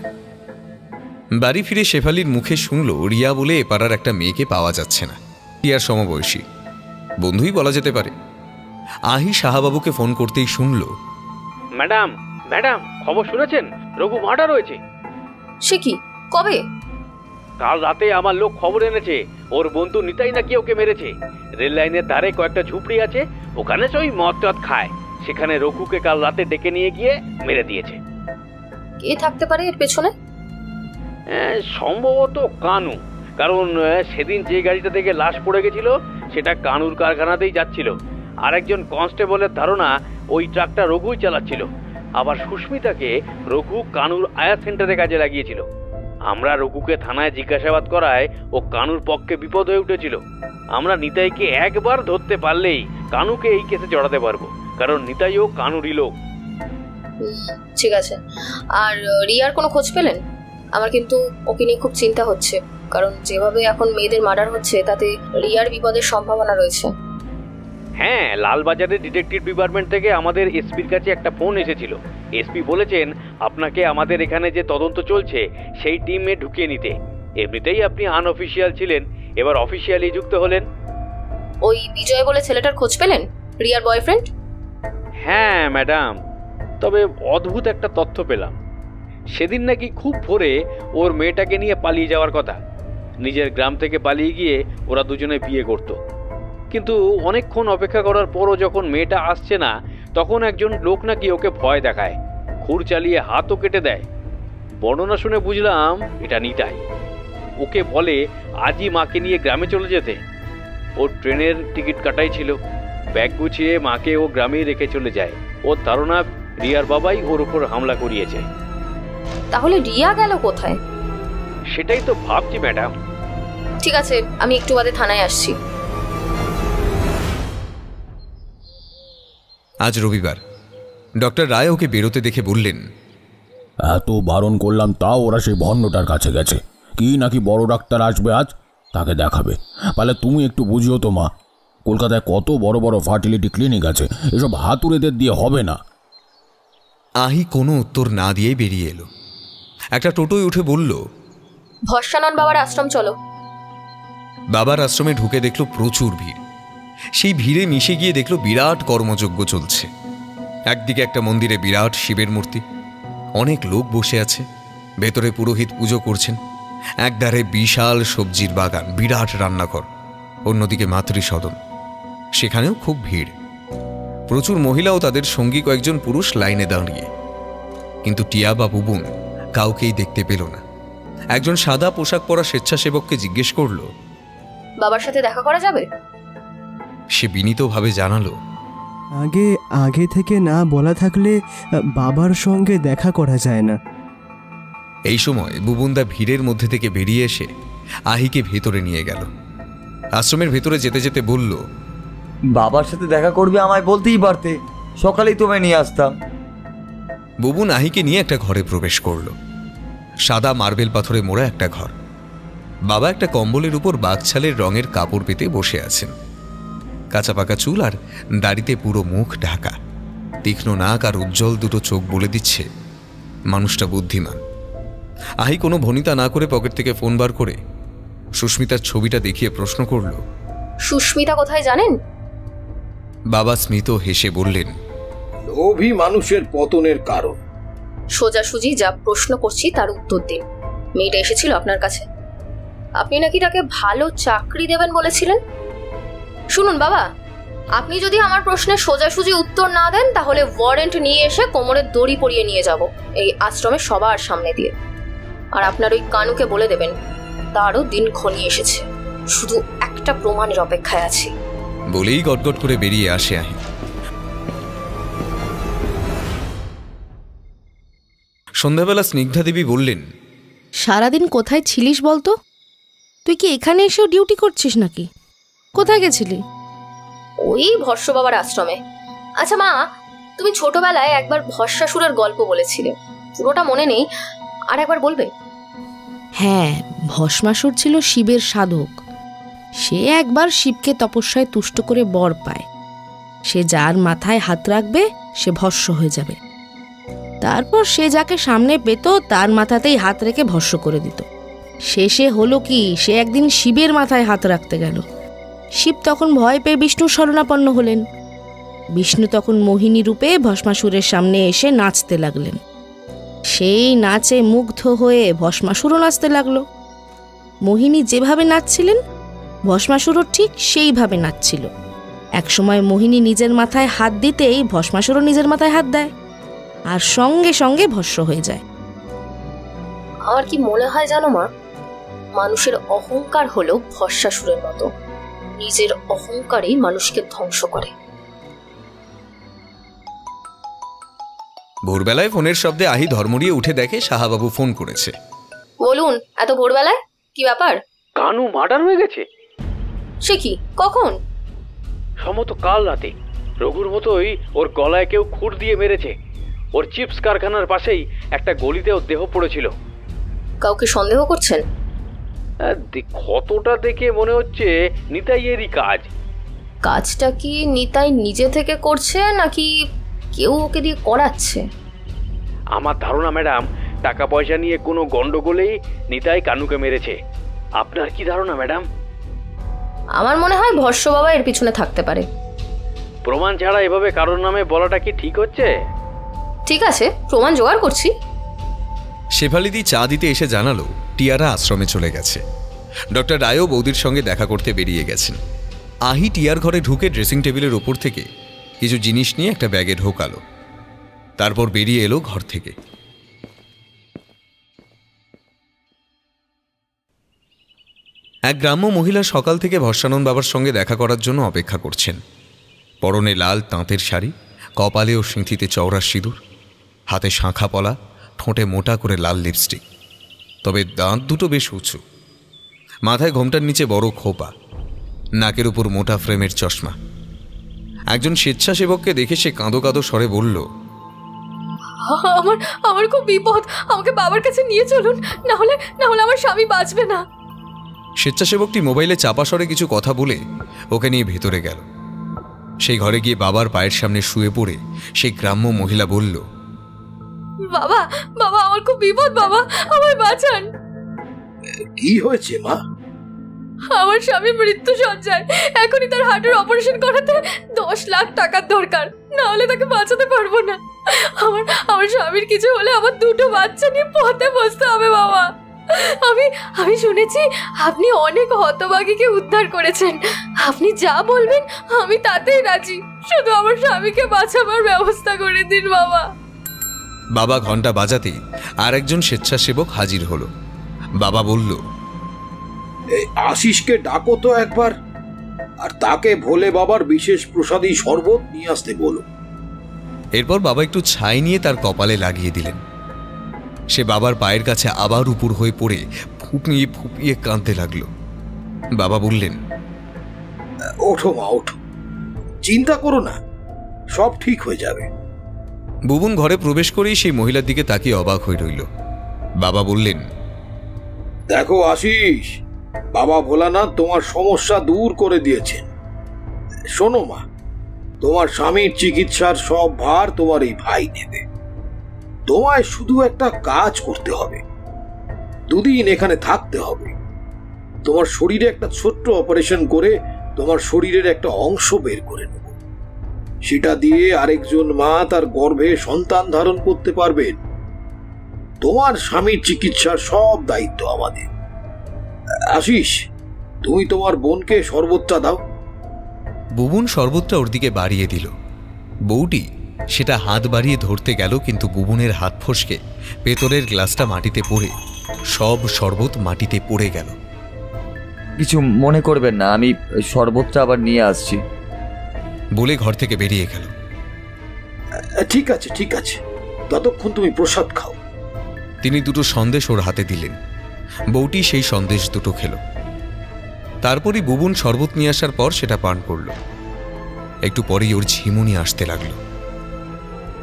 বাড়ি ফিরে শেফালির মুখে শুনল রিয়া বলে এপাড়ার একটা মেয়েকে পাওয়া যাচ্ছে না। রিয়ার সমবয়সী, বন্ধুই বলা যেতে পারে। আহি শাহবাবুকে ফোন করতেই শুনল, ম্যাডাম, খবর শুনেছেন? রঘু মার্ডার হয়েছে। সে কি, কবে? কাল রাতে আমার লোক খবর এনেছে ওর বন্ধু নিতাই নাকি ওকে মেরেছে। রেল লাইনের ধারে কয়েকটা ঝুপড়ি আছে, ওখানে সই মদ টদ খায়। সেখানে রঘুকে কাল রাতে ডেকে নিয়ে গিয়ে মেরে দিয়েছে। কে থাকতে পারে এর পেছনে? সম্ভবত কানু, কারণ সেদিন যে গাড়িটা থেকে লাশ পড়ে গেছিল সেটা কানুর কারখানাতেই যাচ্ছিল। আর একজন কনস্টেবলের ধারণা ওই ট্রাকটা রঘুই চালাচ্ছিল। আবার সুস্মিতাকে রঘু কানুর আয়া সেন্টারে কাজে লাগিয়েছিল। আমরা রঘুকে থানায় জিজ্ঞাসাবাদ করায় ও কানুর পক্ষে বিপদ হয়ে উঠেছিল। আমরা নিতাইকে একবার ধরতে পারলেই কানুকে এই কেসে জড়াতে পারবো, কারণ নিতাইও কানুরই লোক। ঠিক আছে। আর রিয়ার কোনো খোঁজ পেলেন? আমার কিন্তু ওকে নিয়ে খুব চিন্তা হচ্ছে, কারণ যেভাবে এখন মেয়েদের মার্ডার হচ্ছে তাতে রিয়ার বিপদের সম্ভাবনা রয়েছে। হ্যাঁ, লালবাজারের ডিটেকটিভ ডিপার্টমেন্ট থেকে আমাদের এসপির কাছে একটা ফোন এসেছিল। এসপি বলেছেন আপনাকে আমাদের এখানে যে তদন্ত চলছে সেই টিমে ঢুকিয়ে নিতে। এমনিতেই আপনি আনঅফিসিয়াল ছিলেন, এবার অফিসিয়ালি যুক্ত হলেন। ওই বিজয় বলে ছেলেটার খোঁজ পেলেন? রিয়ার বয়ফ্রেন্ড? হ্যাঁ ম্যাডাম, তবে অদ্ভুত একটা তথ্য পেলাম। সেদিন নাকি খুব ভোরে ওর মেয়েটাকে নিয়ে পালিয়ে যাওয়ার কথা। নিজের গ্রাম থেকে পালিয়ে গিয়ে ওরা দুজনে বিয়ে করত। কিন্তু অনেকক্ষণ অপেক্ষা করার পরও যখন মেয়েটা আসছে না, তখন একজন লোক নাকি ওকে ভয় দেখায়, খুর চালিয়ে হাতও কেটে দেয়। বর্ণনা শুনে বুঝলাম এটা নিতাই। ওকে বলে আজই মাকে নিয়ে গ্রামে চলে যেতে। ওর ট্রেনের টিকিট কাটাই ছিল। ব্যাগ গুছিয়ে মাকে ও গ্রামেই রেখে চলে যায়। ওর ধারণা রিয়ার বাবাই ওর উপর হামলা করিয়েছে। তাহলে রিয়া গেল কোথায়? সেটাই তো ভাবছি ম্যাডাম। ঠিক আছে, আমি একটু বাদে থানায় আসছি। আজ রবিবার। ডক্টর রায় ওকে বেরোতে দেখে বললেন, এত বারণ করলাম তাও ওরা সেই ভণ্ডটার কাছে গেছে। কি নাকি বড় ডাক্তার আসবে আজ, তাকে দেখাবে। তাহলে তুমি একটু বুঝিও তো মা, কলকাতায় কত বড় বড় ফার্টিলিটি ক্লিনিক আছে, এসব হাতুড়েদের দিয়ে হবে না। আহি কোনো উত্তর না দিয়ে বেরিয়ে এলো। একটা টোটোয় উঠে বলল, ভস্মানন বাবার আশ্রম চলো। বাবার আশ্রমে ঢুকে দেখলো প্রচুর ভিড়। সেই ভিড়ে মিশে গিয়ে দেখলো বিরাট কর্মযজ্ঞ চলছে। একদিকে একটা মন্দিরে বিরাট শিবের মূর্তি, অনেক লোক বসে আছে, ভেতরে পুরোহিত পুজো করছেন। একধারে বিশাল সবজির বাগান, বিরাট রান্নাঘর, অন্যদিকে মাতৃসদন, সেখানেও খুব ভিড়। প্রচুর মহিলা ও তাদের সঙ্গী কয়েকজন পুরুষ লাইনে দাঁড়িয়ে। কিন্তু টিয়া বা বুবুন কাউকেই দেখতে পেল না। একজন সাদা পোশাক পরা স্বেচ্ছাসেবককে জিজ্ঞেস করল, বাবার সাথে দেখা করা যাবে? সে বিনীতভাবে জানালো, আগে থেকে না বলা থাকলে বাবার সঙ্গে দেখা করা যায় না। এই সময় বুবুন্দা ভিড়ের মধ্যে থেকে বেরিয়ে এসে আহিকে ভেতরে নিয়ে গেল। আশ্রমের ভেতরে যেতে যেতে বলল, বাবার সাথে দেখা করবে আমায় বলতেই পারতে, সকালেই তোমায় নিয়ে আসতাম। বুবুন আহিকে নিয়ে একটা ঘরে প্রবেশ করল। সাদা মার্বেল পাথরে মোড়া একটা ঘর। বাবা একটা কম্বলের উপর বাঘছালের রঙের কাপড় পেতে বসে আছেন। কাঁচা পাকা চুল আর দাড়িতে পুরো মুখ ঢাকা। তীক্ষ্ণ নাক আর উজ্জ্বল দুটো চোখ বলে দিচ্ছে মানুষটা বুদ্ধিমান। আহি কোনো ভনিতা না করে পকেট থেকে ফোন বার করে সুস্মিতার ছবিটা দেখিয়ে প্রশ্ন করল, সুস্মিতা কোথায় জানেন? বাবা স্মিত হেসে বললেন, লোভী মানুষের পতনের কারণ। সোজাসুজি যা প্রশ্ন করছি তার উত্তর দিন। মেয়েটা এসেছিল আপনার কাছে, আপনি নাকি তাকে ভালো চাকরি দেবেন বলেছিলেন। শুনুন বাবা, আপনি যদি আমার প্রশ্নের সোজাসুজি উত্তর না দেন তাহলে ওয়ারেন্ট নিয়ে এসে কোমরের দড়ি পরিয়ে নিয়ে যাব এই আশ্রমের সবার সামনে দিয়ে। আর আপনার ওই কানুকে বলে দেবেন তারও দিন ঘনিয়ে এসেছে, শুধু একটা প্রমাণের অপেক্ষায় আছি। বলেই গটগট করে বেরিয়ে আসে আহি। সন্ধ্যাবেলা স্নিগ্ধা দেবী বললেন, সারাদিন কোথায় ছিলিস বলতো? তুই কি এখানে এসেও ডিউটি করছিস নাকি? কোথায় গেছিলি? ওই ভস্য বাবার আশ্রমে। আচ্ছা মা, তুমি ছোটবেলায় একবার ভস্মাসুরের গল্প বলেছিলে, পুরোটা মনে নেই, আর একবার বলবে? হ্যাঁ, ভস্মাসুর ছিল শিবের সাধক। সে একবার শিবকে তপস্যায় তুষ্ট করে বর পায়। সে যার মাথায় হাত রাখবে সে ভস্ম হয়ে যাবে। তারপর সে যাকে সামনে পেত তার মাথাতেই হাত রেখে ভস্ম করে দিত। শেষে হলো কি, সে একদিন শিবের মাথায় হাত রাখতে গেল। শিব তখন ভয় পেয়ে বিষ্ণুর শরণাপন্ন হলেন। বিষ্ণু তখন মোহিনী রূপে ভস্মাসুরের সামনে এসে নাচতে লাগলেন। সেই নাচে মুগ্ধ হয়ে ভস্মাসুরও নাচতে লাগলো। মোহিনী যেভাবে নাচছিলেন ভস্মাসুরও ঠিক সেইভাবে নাচছিল। একসময় মোহিনী নিজের মাথায় হাত দিতেই ভস্মাসুরও নিজের মাথায় হাত দেয়, আর সঙ্গে সঙ্গে ভস্ম হয়ে যায়। আমার কি মনে হয় জানো মা, মানুষের অহংকার হলো ভস্মাসুরের মতো, নিজের অহংকারই মানুষকে ধ্বংস করে। ভোরবেলায় ফোনের শব্দে আহি ধর্মড়িয়ে উঠে দেখে সাহাবাবু ফোন করেছে। বলুন, এত ভোরবেলায় কি ব্যাপার? কানু মার্ডার হয়ে গেছে। সে কি, কখন? সম্ভবত কাল রাতে। রঘুর মতোই ওর গলায় কেউ খুর দিয়ে মেরেছে। ওর চিপস কারখানার পাশেই একটা গলিতে ওর দেহ পড়েছিল। কাউকে সন্দেহ করছেন? ক্ষতটা দেখে মনে হচ্ছে নিতাইয়েরই কাজ। কাজটা কি নিতাই নিজে থেকে করছে নাকি কেউ ওকে দিয়ে করাচ্ছে? আমার ধারণা ম্যাডাম, টাকা পয়সা নিয়ে কোনো গন্ডগোলেই নিতাই কানুকে মেরেছে। আপনার কি ধারণা ম্যাডাম? আমার মনে হয় ভস্য বাবা এর পিছনে থাকতে পারে। প্রমাণ ছাড়া এভাবে কারোর নামে বলাটা কি ঠিক হচ্ছে? ঠিক আছে, প্রমাণ জোগাড় করছি। শেফালিদি চা দিতে এসে জানালো টিয়ারা আশ্রমে চলে গেছে। ডক্টর রায়ও বৌদির সঙ্গে দেখা করতে বেরিয়ে গেছেন। আহি টিয়ার ঘরে ঢুকে ড্রেসিং টেবিলের ওপর থেকে কিছু জিনিস নিয়ে একটা ব্যাগে ঢোকালো। তারপর বেরিয়ে এলো ঘর থেকে। এক গ্রাম্য মহিলা সকাল থেকে ভস্মানন বাবার সঙ্গে দেখা করার জন্য অপেক্ষা করছেন। পরনে লাল তাঁতের শাড়ি, কপালে ও সিঁথিতে চওড়া সিঁদুর, হাতে শাঁখা পলা, ঠোঁটে মোটা করে লাল লিপস্টিক, তবে দাঁত দুটো বেশ উঁচু। মাথায় ঘোমটার নিচে বড় খোপা, নাকের উপর মোটা ফ্রেমের চশমা। একজন স্বেচ্ছাসেবককে দেখে সে কাঁদো কাঁদো স্বরে বলল, আমার আমার খুব বিপদ, আমাকে বাবার কাছে নিয়ে চলুন, না হলে আমার স্বামী বাঁচবে না। স্বেচ্ছাসেবকটি মোবাইলে চাপা স্বরে কিছু কথা বলে ওকে নিয়ে ভেতরে গেল। সেই ঘরে গিয়ে বাবার পায়ের সামনে শুয়ে পড়ে সেই গ্রাম্য মহিলা বলল, বাবা বাবা আমার খুব বিপদ, বাবা আমায় বাঁচান। কি হয়েছে মা? আমার স্বামী মৃত্যু সজ্জায়, এখনই তার হার্টের অপারেশন করাতে 10 লাখ টাকার দরকার, না হলে তাকে বাঁচাতে পারবো না। আমার স্বামীর কিছু হলে আমার 2টো বাচ্চা নিয়ে পথে বসতে হবে বাবা। আমি শুনেছি আপনি অনেক হতভাগীকে উদ্ধার করেছেন, আপনি যা বলবেন আমি তাতেই রাজি, শুধু আমার স্বামীকে বাঁচাবার ব্যবস্থা করে দিন বাবা। বাবা ঘন্টা বাজাতেই আর একজন স্বেচ্ছাসেবক হাজির হলো। বাবা বলল, আশিসকে ডাকো তো একবার, আর তাকে ভোলে বাবার বিশেষ প্রসাদী শরবত নিয়ে আসতে বলো। এরপর বাবা একটু ছাই নিয়ে তার কপালে লাগিয়ে দিলেন। সে বাবার পায়ের কাছে আবার উপর হয়ে পড়ে ফুপিয়ে ফুপিয়ে কাঁদতে লাগলো। বাবা বললেন, ওঠো মা, ওঠো, চিন্তা করো না, সব ঠিক হয়ে যাবে। বুবুন ঘরে প্রবেশ করেই সেই মহিলার দিকে তাকিয়ে অবাক হয়ে রইল। বাবা বললেন, দেখো আশিস, বাবা ভোলানাথ তোমার সমস্যা দূর করে দিয়েছেন। শোনো মা, তোমার স্বামীর চিকিৎসার সব ভার তোমার এই ভাই নেবে। তোমায় শুধু একটা কাজ করতে হবে, 2 দিন এখানে থাকতে হবে। তোমার শরীরে একটা ছোট্ট অপারেশন করে তোমার শরীরের একটা অংশ বের করে নেব, সেটা দিয়ে আরেকজন মা তার গর্ভে সন্তান ধারণ করতে পারবেন। তোমার স্বামীর চিকিৎসার সব দায়িত্ব আমাদের। আশিস, তুমি তোমার বোনকে শরবতটা দাও। বুবুন শরবতটা ওর দিকে বাড়িয়ে দিল। বউটি সেটা হাত বাড়িয়ে ধরতে গেল, কিন্তু বুবুনের হাত ফসকে পেতলের গ্লাসটা মাটিতে পড়ে সব শরবত মাটিতে পড়ে গেল। কিছু মনে করবেন না, আমি শরবতটা আবার নিয়ে আসছি বলে ঘর থেকে বেরিয়ে গেল। ঠিক আছে ঠিক আছে, ততক্ষণ তুমি প্রসাদ খাও। তিনি 2টো সন্দেশ ওর হাতে দিলেন। বউটি সেই সন্দেশ 2টো খেল। তারপরই বুবুন শরবত নিয়ে আসার পর সেটা পান করল। একটু পরেই ওর ঝিমুনি আসতে লাগলো।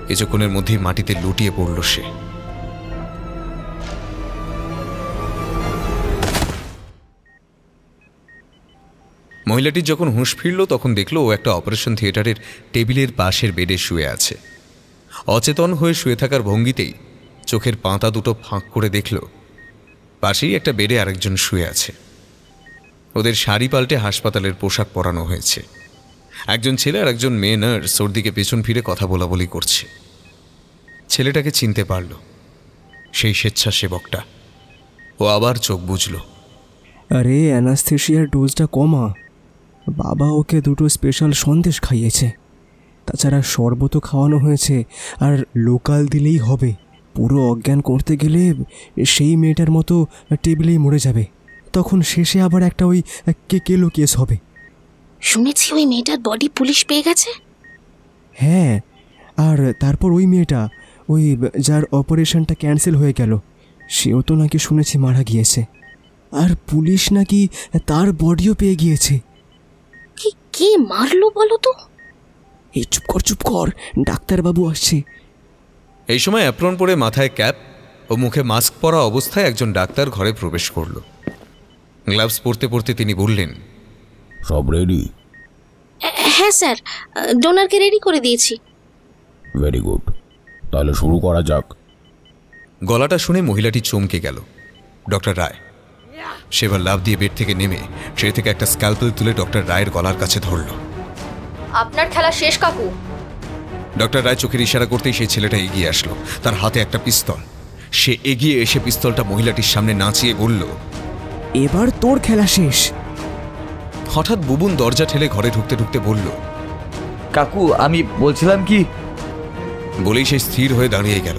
কিছুক্ষণের মধ্যেই মাটিতে লুটিয়ে পড়ল সে। মহিলাটির যখন হুঁশ ফিরল তখন দেখলো ও একটা অপারেশন থিয়েটারের টেবিলের পাশের বেডে শুয়ে আছে। অচেতন হয়ে শুয়ে থাকার ভঙ্গিতেই চোখের পাতা 2টো ফাঁক করে দেখল পাশেই একটা বেডে আরেকজন শুয়ে আছে। ওদের শাড়ি পাল্টে হাসপাতালের পোশাক পরানো হয়েছে। একজন ছেলে আর একজন মেয়ে নার্স ওর দিকে পেছন ফিরে কথা বলাবলি করছে। ছেলেটাকে চিনতে পারল, সেই স্বেচ্ছাসেবকটা। ও আবার চোখ বুঝল। আরে অ্যানাস্থেশিয়ার ডোজটা কমা, বাবা ওকে 2টো স্পেশাল সন্দেশ খাইয়েছে, তাছাড়া শরবতও খাওয়ানো হয়েছে, আর লোকাল দিলেই হবে। পুরো অজ্ঞান করতে গেলে সেই মেয়েটার মতো টেবিলেই মরে যাবে, তখন শেষে আবার একটা ওই কেলো কেস হবে। শুনেছি ওই মেয়েটার বডি পুলিশ পেয়ে গেছে। হ্যাঁ, আর তারপর ওই মেয়েটা, ওই যার অপারেশনটা ক্যান্সেল হয়ে গেল, সেও তো নাকি শুনেছি মারা গিয়েছে, আর পুলিশ নাকি তার বডিও পেয়ে গিয়েছে। কে মারলো বলো তো? এই চুপ কর, ডাক্তারবাবু আসছে। এই সময় অ্যাপ্রন পরে মাথায় ক্যাপ ও মুখে মাস্ক পরা অবস্থায় একজন ডাক্তার ঘরে প্রবেশ করল। গ্লাভস পরতে পরতে তিনি বললেন, সব রেডি? হ্যাঁ স্যার, ডোনারকে রেডি করে দিয়েছি। ভেরি গুড, তাহলে শুরু করা যাক। গলাটা শুনে মহিলাটি চমকে গেল। ডক্টর রায়। সেবার লাফ দিয়ে বেড থেকে নেমে ট্রে থেকে একটা স্ক্যালপেল তুলে ডক্টর রায়ের গলার কাছে ধরল। আপনার খেলা শেষ কাকু। ডক্টর রায় চোখের ইশারা করতেই সেই ছেলেটা এগিয়ে আসলো, তার হাতে একটা পিস্তল। সে এগিয়ে এসে পিস্তলটা মহিলাটির সামনে নাচিয়ে বলল, এবার তোর খেলা শেষ। হঠাৎ বুবুন দরজা ঠেলে ঘরে ঢুকতে ঢুকতে বলল, কাকু আমি বলছিলাম কি। বলেই সে স্থির হয়ে দাঁড়িয়ে গেল।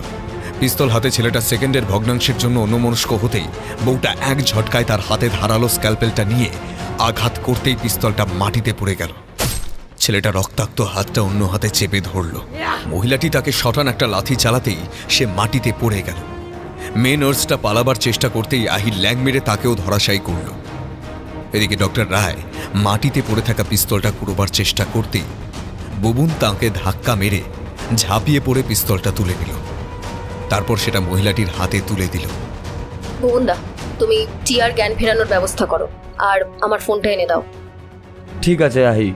পিস্তল হাতে ছেলেটা সেকেন্ডের ভগ্নাংশের জন্য অন্যমনস্ক হতেই বউটা এক ঝটকায় তার হাতে ধারালো স্ক্যালপেলটা নিয়ে আঘাত করতেই পিস্তলটা মাটিতে পড়ে গেল। ছেলেটা রক্তাক্ত হাতটা অন্য হাতে চেপে ধরল। মহিলাটি তাকে শটান একটা লাথি চালাতেই সে মাটিতে পড়ে গেল। মেয়ে নার্সটা পালাবার চেষ্টা করতেই আহির ল্যাং মেরে তাকেও ধরাশায়ী করল। এদিকে ডক্টর রায় মাটিতে পড়ে থাকা পিস্তলটা কুড়োবার চেষ্টা করতেই বুবুন তাঁকে ধাক্কা মেরে ঝাঁপিয়ে পড়ে পিস্তলটা তুলে নিল। তারপর সেটা মহিলাটির হাতে তুলে দিল। বুবুনদা, তুমি টিয়ার জ্ঞান ফেরানোর ব্যবস্থা করো আর আমার ফোনটা এনে দাও। ঠিক আছে আহি।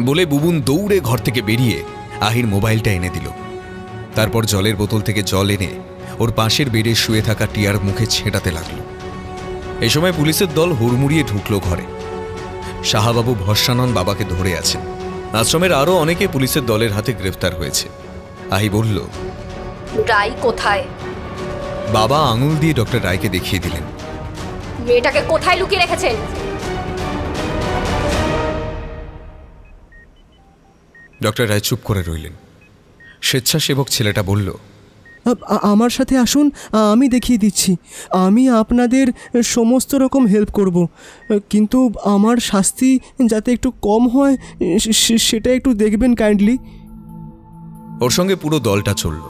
বলে বুবুন দৌড়ে ঘর থেকে বেরিয়ে আহির মোবাইলটা এনে দিল। তারপর জলের বোতল থেকে জল এনে ওর পাশের বেডে শুয়ে থাকা টিয়ার মুখে ছেটাতে লাগলো। এই সময় পুলিশের দল হুড়মুড়িয়ে ঢুকলো ঘরে। শাহাবাবু ভরসানন বাবাকে ধরে আছেন। আশ্রমের আরও অনেকে পুলিশের দলের হাতে গ্রেফতার হয়েছে। আহি বলল, রায় কোথায়? বাবা আঙুল দিয়ে ডক্টর রায়কে দেখিয়ে দিলেন। মেয়েটাকে কোথায় লুকিয়ে রেখেছেন? ডক্টর রায় চুপ করে রইলেন। স্বেচ্ছাসেবক ছেলেটা বলল, আমার সাথে আসুন, আমি দেখিয়ে দিচ্ছি। আমি আপনাদের সমস্ত রকম হেল্প করব, কিন্তু আমার শাস্তি যাতে একটু কম হয় সেটা একটু দেখবেন কাইন্ডলি। ওর সঙ্গে পুরো দলটা চলল।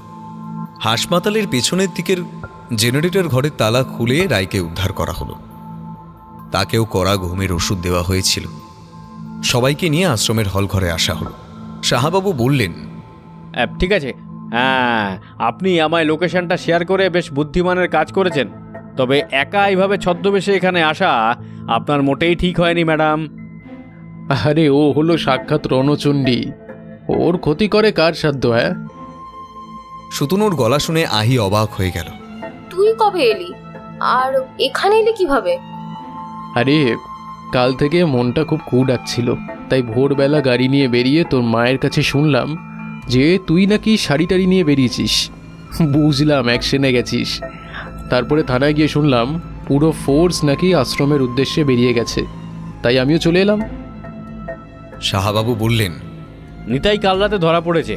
হাসপাতালের পেছনের দিকের জেনারেটর ঘরের তালা খুলে রায়কে উদ্ধার করা হলো। তাকেও কড়া ঘুমের ওষুধ দেওয়া হয়েছিল। সবাইকে নিয়ে আশ্রমের হল ঘরে আসা হলো। শাহাবাবু বললেন, ঠিক আছে, হ্যাঁ, আপনি আমায় লোকেশনটা শেয়ার করে বেশ বুদ্ধিমানের কাজ করেছেন। তবে একা এইভাবে ছদ্মবেশে এখানে আসা আপনার মোটেই ঠিক হয়নি ম্যাডাম। আরে ও হলো সাক্ষাৎ রণচণ্ডী, ওর ক্ষতি করে কার সাধ্য? হ্যাঁ, সুতনুর গলা শুনে আহি অবাক হয়ে গেল। তুই কবে এলি আর এখানে এলি কিভাবে? আরে কাল থেকে মনটা খুব কু ডাকছিল, তাই ভোরবেলা গাড়ি নিয়ে বেরিয়ে তোর মায়ের কাছে শুনলাম যে তুই নাকি শাড়ি টাড়ি নিয়ে বেরিয়েছিস। বুঝলাম অ্যাকশনে গেছিস। তারপরে থানায় গিয়ে শুনলাম পুরো ফোর্স নাকি আশ্রমের উদ্দেশ্যে বেরিয়ে গেছে, তাই আমিও চলে এলাম। শাহাবাবু বললেন, নিতাই কাল রাতে ধরা পড়েছে।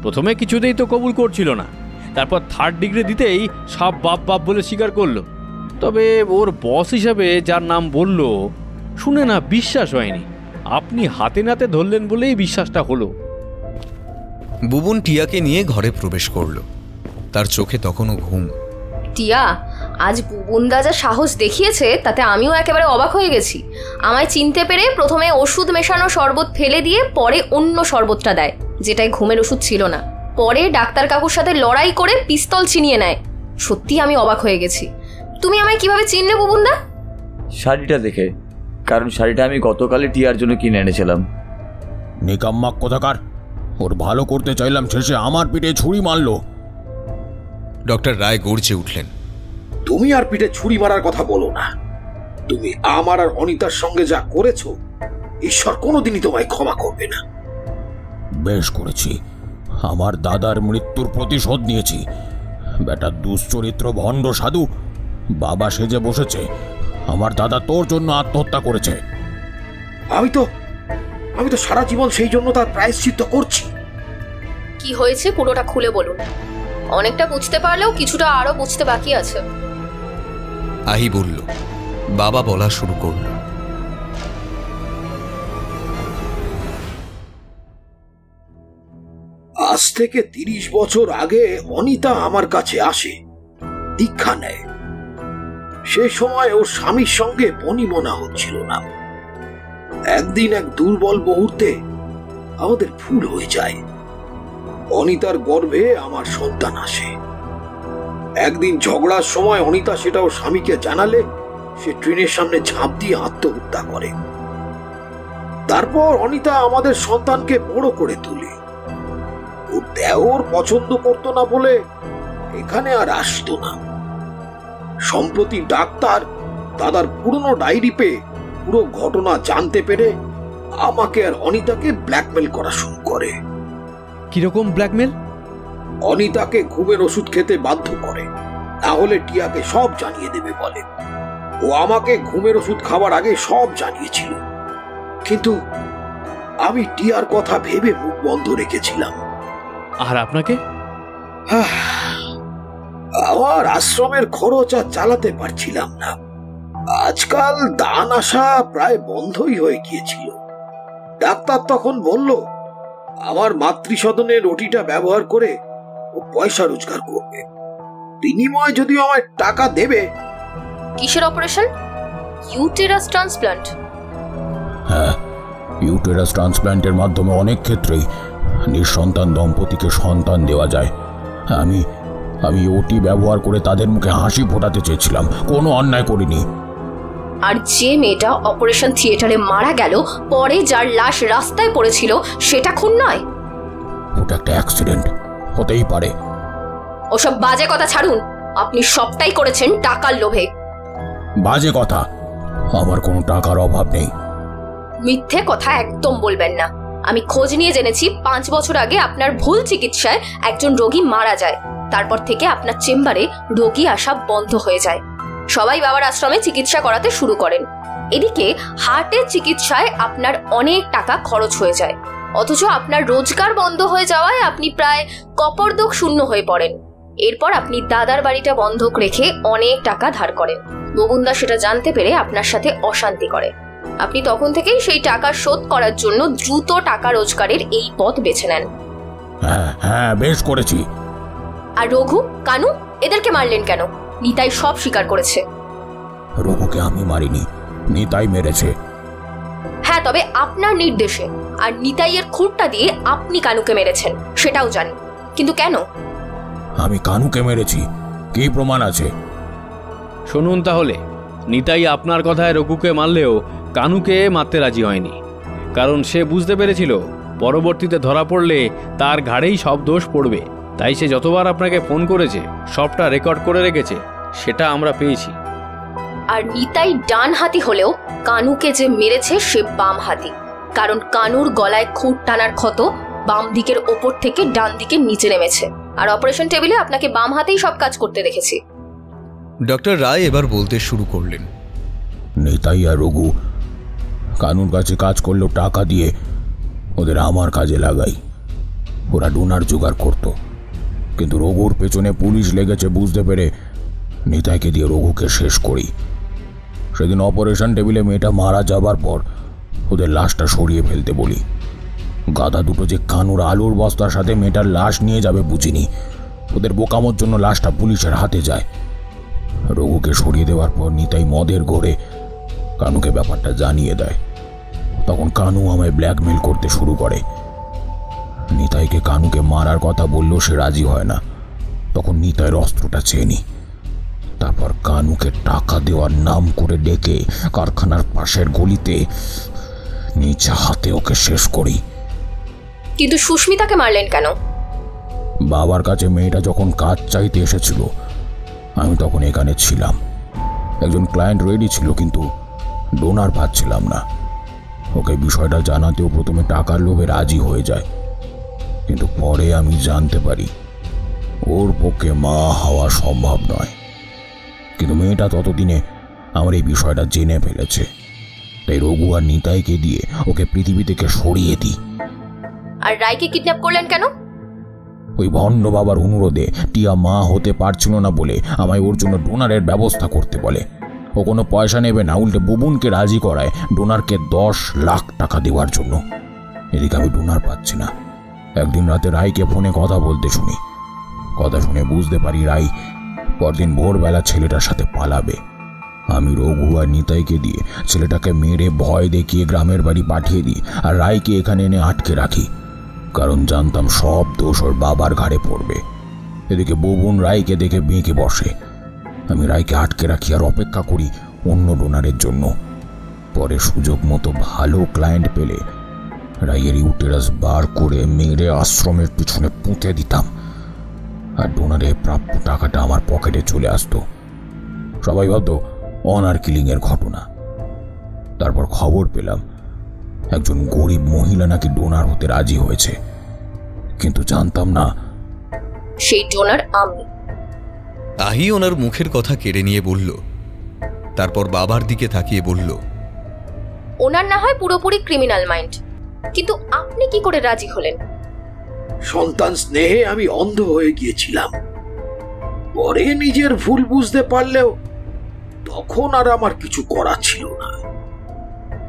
প্রথমে কিছুতেই তো কবুল করছিল না, তারপর 3rd ডিগ্রি দিতেই সব বাপ বাপ বলে স্বীকার করলো। তবে ওর বস হিসাবে যার নাম বলল শুনে না বিশ্বাস হয়নি। আপনি হাতে নাতে ধরলেন বলেই বিশ্বাসটা হলো। বুবুন টিয়াকে নিয়ে ঘরে প্রবেশ করল। তার চোখে তখনও ঘুম। টিয়া, আজ বুবুনদা যা সাহস দেখিয়েছে তাতে আমিও একেবারে অবাক হয়ে গেছি। আমায় চিনতে পেরে প্রথমে ওষুধ মেশানো শরবত ফেলে দিয়ে পরে অন্য শরবতটা দেয়, যেটাই ঘুমের ওষুধ ছিল না। পরে ডাক্তার কাকুর সাথে লড়াই করে পিস্তল ছিনিয়ে নেয়। সত্যি আমি অবাক হয়ে গেছি। তুমি আমায় কিভাবে চিনলে বুবুনদা? শাড়িটা দেখে, কারণ শাড়িটা আমি গতকালই টিয়ার জন্য কিনে এনেছিলাম। নিকাম্মা কোথাকার, ওর ভালো করতে চাইলাম, শেষে আমার পিঠে ছুরি মারলো। ডক্টর রায় গর্জে উঠলেন, তুমি আর পিঠে ছুরি মারার কথা বলো না। তুমি আমার আর অনিতার সঙ্গে যা করেছো, ঈশ্বর কোনোদিনই তোমায় ক্ষমা করবে না। বেশ করেছি, আমার দাদার মৃত্যুর প্রতিশোধ নিয়েছি। বেটা দুশ্চরিত্র ভণ্ড সাধু বাবা সেজে বসেছে। আমার দাদা তোর জন্য আত্মহত্যা করেছে। আমি তো সারা জীবন সেই জন্য তার প্রায়শ্চিত্ত করছি। কি হয়েছে পুরোটা খুলে বলুন। অনেকটা বুঝতে পারলেও কিছুটা আরো বুঝতে বাকি আছে। আহি বলল। বাবা বলা শুরু করল, আজ থেকে 30 বছর আগে অনিতা আমার কাছে আসে, দীক্ষা নেয়। সে সময় ওর স্বামীর সঙ্গে বনিমনা হচ্ছিল না। একদিন এক দুর্বল মুহূর্তে আমাদের ভুল হয়ে যায়। অনিতার গর্ভে আমার সন্তান আসে। একদিন ঝগড়ার সময় অনিতা সেটা ওর স্বামীকে জানালে সে ট্রেনের সামনে ঝাঁপ দিয়ে আত্মহত্যা করে। তারপর অনিতা আমাদের সন্তানকে বড় করে তোলে। ওর দেওর পছন্দ করতো না বলে এখানে আর আসতো না। সম্প্রতি ডাক্তার দাদার পুরনো ডায়েরি পেয়ে পুরো ঘটনা জানতে পেরে আমাকে আর অনিতাকে ব্ল্যাকমেল করা শুরু করে। কিরকম ব্ল্যাকমেল? অনিতাকে ঘুমের ওষুধ খেতে বাধ্য করে, না হলে টিয়াকে সব জানিয়ে দেবে বলে। ও আমাকে ঘুমের ওষুধ খাওয়ার আগে সব জানিয়েছিল, কিন্তু আমি টিয়ার কথা ভেবে মুখ বন্ধ রেখেছিলাম। আর আপনাকে? আমার আশ্রমের খরচ আর চালাতে পারছিলাম না। আজকাল দান আসা প্রায় বন্ধই হয়ে গিয়েছিল। ডাক্তার তখন বলল আমার মাতৃসদনের রুটিটা ব্যবহার করে ও পয়সা রোজগার করবে, বিনিময়ে যদিও আমায় টাকা দেবে। কিসের অপারেশন? Uterus transplant? হ্যাঁ, ইউটেরাস ট্রান্সপ্ল্যান্টের মাধ্যমে অনেক ক্ষেত্রেই নিঃসন্তান দম্পতিকে সন্তান দেওয়া যায়। আমি ওটি ব্যবহার করে তাদের মুখে হাসি ফোটাতে চেয়েছিলাম, কোনো অন্যায় করিনি। আর যে মেয়েটা অপারেশন থিয়েটারে মারা গেল, পরে যার লাশ রাস্তায় পড়েছিল, সেটা খুন নয়? ওটা একটা অ্যাক্সিডেন্ট, হতেই পারে। ওসব বাজে কথা ছাড়ুন, আপনি সবটাই করেছেন টাকার লোভে। বাজে কথা? আমার কোনো টাকার অভাব নেই। মিথ্যে কথা একদম বলবেন না। আমি খোঁজ নিয়ে জেনেছি 5 বছর আগে আপনার ভুল চিকিৎসায় একজন রোগী মারা যায়। তারপর থেকে আপনার চেম্বারে রোগী আসা বন্ধ হয়ে যায়। সবাই বাবার আশ্রমে চিকিৎসা করাতে শুরু করেন। এদিকে হার্টের চিকিৎসায় আপনার অনেক টাকা খরচ হয়ে যায়, অথচ আপনার রোজগার বন্ধ হয়ে যাওয়ায় আপনি প্রায় কপর্দক শূন্য হয়ে পড়েন। এরপর আপনি দাদার বাড়িটা বন্ধক রেখে অনেক টাকা ধার করেন। ববুনদা সেটা জানতে পেরে আপনার সাথে অশান্তি করে। আপনি তখন থেকেই সেই টাকা শোধ করার জন্য দ্রুত টাকা রোজগারের এই পথ বেছে নেন। হ্যাঁ, বেশ করেছি। আর রঘু, কানু, এদেরকে মারলেন কেন? নিতাই সব স্বীকার করেছে। রঘুকে আমি মারিনি, নিতাই মেরেছে। হ্যাঁ, তবে আপনার নির্দেশে। আর নিতাইয়ের খুঁটটা দিয়ে আপনি কানুকে মেরেছেন, সেটাও জানি। কিন্তু কেন? আমি কানুকে মেরেছি, কি প্রমাণ আছে? শুনুন তাহলে, নিতাই আপনার কথায় রঘুকে মারলেও কানুকে মারতে রাজি হয়নি। কারণ সে বুঝতে পেরেছিল পরবর্তীতে ধরা পড়লে তার ঘাড়েই সব দোষ পড়বে। তাই সে যতবার আপনাকে ফোন করেছে সবটা রেকর্ড করে রেখেছে, সেটা আমরা পেয়েছি। আর নিতাই ডান হাতি হলেও কানুকে যে মেরেছে সে বাম হাতি। কারণ কানুর গলায় খুঁট টানার ক্ষত বাম দিকের ওপর থেকে ডান দিকে নিচে নেমেছে। আর অপারেশন টেবিলে আপনাকে বাম হাতেই সব কাজ করতে দেখেছি। ডক্টর রায় এবার বলতে শুরু করলেন। নিতাই আর রঘু কানুর কাছে কাজ করলেও টাকা দিয়ে ওদের আমার কাজে লাগাই। ওরা ডোনার জোগাড় করত, কিন্তু রঘুর পেছনে পুলিশ লেগেছে বুঝতে পেরে নিতাইকে দিয়ে রঘুকে শেষ করি। সেদিন অপারেশন টেবিলে মেয়েটা মারা যাবার পর ওদের লাশটা সরিয়ে ফেলতে বলি। গাধা দুটো যে কানুর আলুর বস্তার সাথে মেয়েটার লাশ নিয়ে যাবে বুঝিনি। ওদের বোকামোর জন্য লাশটা পুলিশের হাতে যায়। রঘুকে সরিয়ে দেওয়ার পর নিতাই মদের ঘোরে কানুকে ব্যাপারটা জানিয়ে দেয়। তখন কানু আমায় ব্ল্যাকমেল করতে শুরু করে। নিতাইকে কানুকে মারার কথা বললেও সে রাজি হয় না। তখন নিতাইয়ের অস্ত্রটা চেয়ে নি। তারপর কানুকে টাকা দেওয়ার নাম করে ডেকে কারখানার পাশের গলিতে নিজ হাতে ওকে শেষ করি। কিন্তু সুস্মিতাকে মারলেন কেন? বাবার কাছে মেয়েটা যখন কাজ চাইতে এসেছিল আমি তখন এখানে ছিলাম। একজন ক্লায়েন্ট রেডি ছিল, কিন্তু ডোনার পাচ্ছিলাম না। ওকে বিষয়টা জানাতেও প্রথমে টাকার লোভে রাজি হয়ে যায়, কিন্তু পরে আমি জানতে পারি ওর পক্ষে মা হওয়া সম্ভব নয়। কিন্তু মেয়েটা ততদিনে আমার এই বিষয়টা জেনে ফেলেছে। তাই রঘু আর নিতাইকে দিয়ে ওকে পৃথিবী থেকে সরিয়ে দিই। আর রায়কে কিডন্যাপ করলেন কেন? ওই ভণ্ড বাবার অনুরোধে টিয়া মা হতে পারছিল না বলে আমায় ওর জন্য ডোনারের ব্যবস্থা করতে বলে। ও কোনো পয়সা নেবে না, উল্টে বুবুনকে রাজি করায় ডোনারকে 10 লাখ টাকা দেওয়ার জন্য। এদিকে আমি ডোনার পাচ্ছি না। একদিন রাতে রায়কে ফোনে কথা বলতে শুনি। কথা শুনে বুঝতে পারি রায় পরদিন ভোরবেলা ছেলেটার সাথে পালাবে। আমি রঘু আর নিতাইকে দিয়ে ছেলেটাকে মেরে ভয় দেখিয়ে গ্রামের বাড়ি পাঠিয়ে দিই আর রায়কে এখানে এনে আটকে রাখি, কারণ জানতাম সব দোষ ওর বাবার ঘাড়ে পড়বে। এদিকে বুবুন রায়কে দেখে বেঁকে বসে। আমি রায়কে আটকে রাখি আর অপেক্ষা করি অন্য ডোনারের জন্য। পরে সুযোগ মতো ভালো ক্লায়েন্ট পেলে রায়ের ইউটেরাস বার করে মেরে আশ্রমের পিছনে পুঁতে দিতাম, আর ডোনারের প্রাপ্য টাকাটা আমার পকেটে চলে আসতো। সবাই ভাবতো অনার কিলিং এর ঘটনা। তারপর খবর পেলাম একজন গরিব মহিলা নাকি ডোনার হতে রাজি হয়েছে, কিন্তু জানতাম না সেই ডোনার আমি। আহি ওনার মুখের কথা কেড়ে নিয়ে বলল, তারপর বাবার দিকে তাকিয়ে বলল, ওনার না হয় পুরোপুরি ক্রিমিনাল মাইন্ড, কিন্তু আপনি কি করে রাজি হলেন? সন্তান স্নেহে আমি অন্ধ হয়ে গিয়েছিলাম। পরে নিজের ভুল বুঝতে পারলেও তখন আর আমার কিছু করার ছিল না।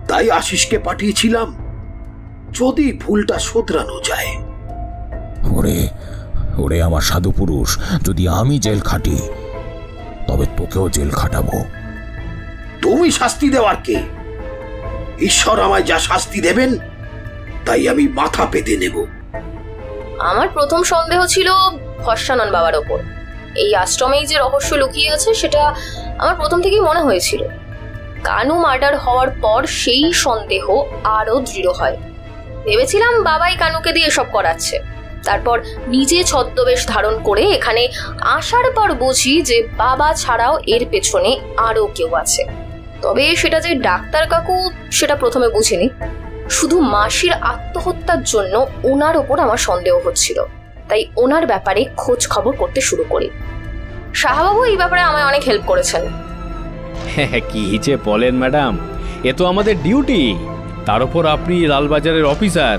তাই আশিসকে পাঠিয়েছিলাম, যদি ভুলটা শোধরানো যায়। ওরে ওরে আমার সাধু পুরুষ, যদি আমি জেল খাটি তবে তোকেও জেল খাটাবো। তুমি শাস্তি দেওয়ার কে? ঈশ্বর আমায় যা শাস্তি দেবেন তাই আমি মাথা পেতে নেব। আমার প্রথম সন্দেহ ছিল ভস্মানন বাবার ওপর। এই আশ্রমেই যে রহস্য লুকিয়ে আছে সেটা আমার প্রথম থেকেই মনে হয়েছিল। কানু মার্ডার হওয়ার পর সেই সন্দেহ আরো দৃঢ় হয়। ভেবেছিলাম বাবাই কানুকে দিয়ে এসব করাচ্ছে। তারপর নিজে ছদ্মবেশ ধারণ করে এখানে আসার পর বুঝি যে বাবা ছাড়াও এর পেছনে আরো কেউ আছে। তবে সেটা যে ডাক্তার কাকু সেটা প্রথমে বুঝিনি। শুধু মাসির আত্মহত্যার জন্য ওনার ওপর আমার সন্দেহ হচ্ছিল, তাই ওনার ব্যাপারে খোঁজ খবর করতে শুরু করি। শাহবাবু এই ব্যাপারে আমায় অনেক হেল্প করেছেন। হ্যাঁ, কি যে বলেন ম্যাডাম, এ তো আমাদের ডিউটি। তার উপর আপনি লালবাজারের অফিসার।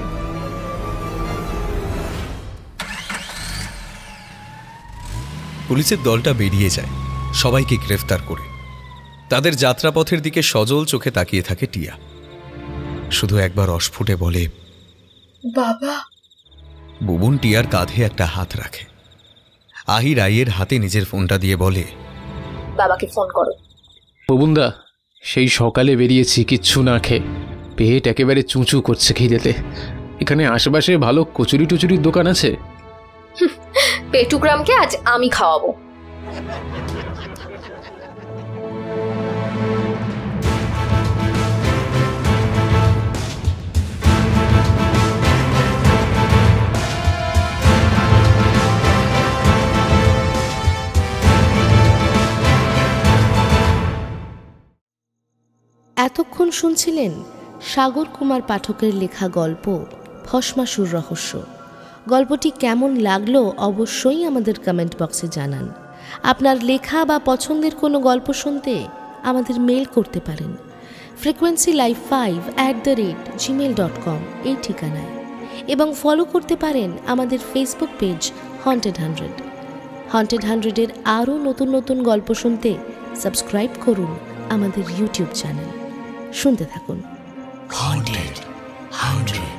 পুলিশের দলটা বেরিয়ে যায় সবাইকে গ্রেফতার করে। তাদের যাত্রাপথের দিকে সজল চোখে তাকিয়ে থাকে টিয়া। শুধু একবার অস্ফুটে বলে, বাবা। বুবুন টিয়ার কাঁধে একটা হাত রাখে। আহি রাইয়ের হাতে নিজের ফোনটা দিয়ে বলে, বাবাকে ফোন করো। বুবুনদা, সেই সকালে বেরিয়েছি কিচ্ছু না খেয়ে। পেট একেবারে চুঁচু করছে খিদেতে। এখানে আশেপাশে ভালো কচুরি টুচুরির দোকান আছে? পেটুগ্রামকে আজ আমি খাওয়াবো। এতক্ষণ শুনছিলেন সাগর কুমার পাঠকের লেখা গল্প ভস্মাসুর রহস্য। গল্পটি কেমন লাগলো অবশ্যই আমাদের কমেন্ট বক্সে জানান। আপনার লেখা বা পছন্দের কোনো গল্প শুনতে আমাদের মেল করতে পারেন frequencylife5@gmail.com এই ঠিকানায়, এবং ফলো করতে পারেন আমাদের ফেসবুক পেজ হন্টেড 100। হন্টেড 100-এর আরও নতুন নতুন গল্প শুনতে সাবস্ক্রাইব করুন আমাদের ইউটিউব চ্যানেল। শুনতে থাকুন। Haunted 100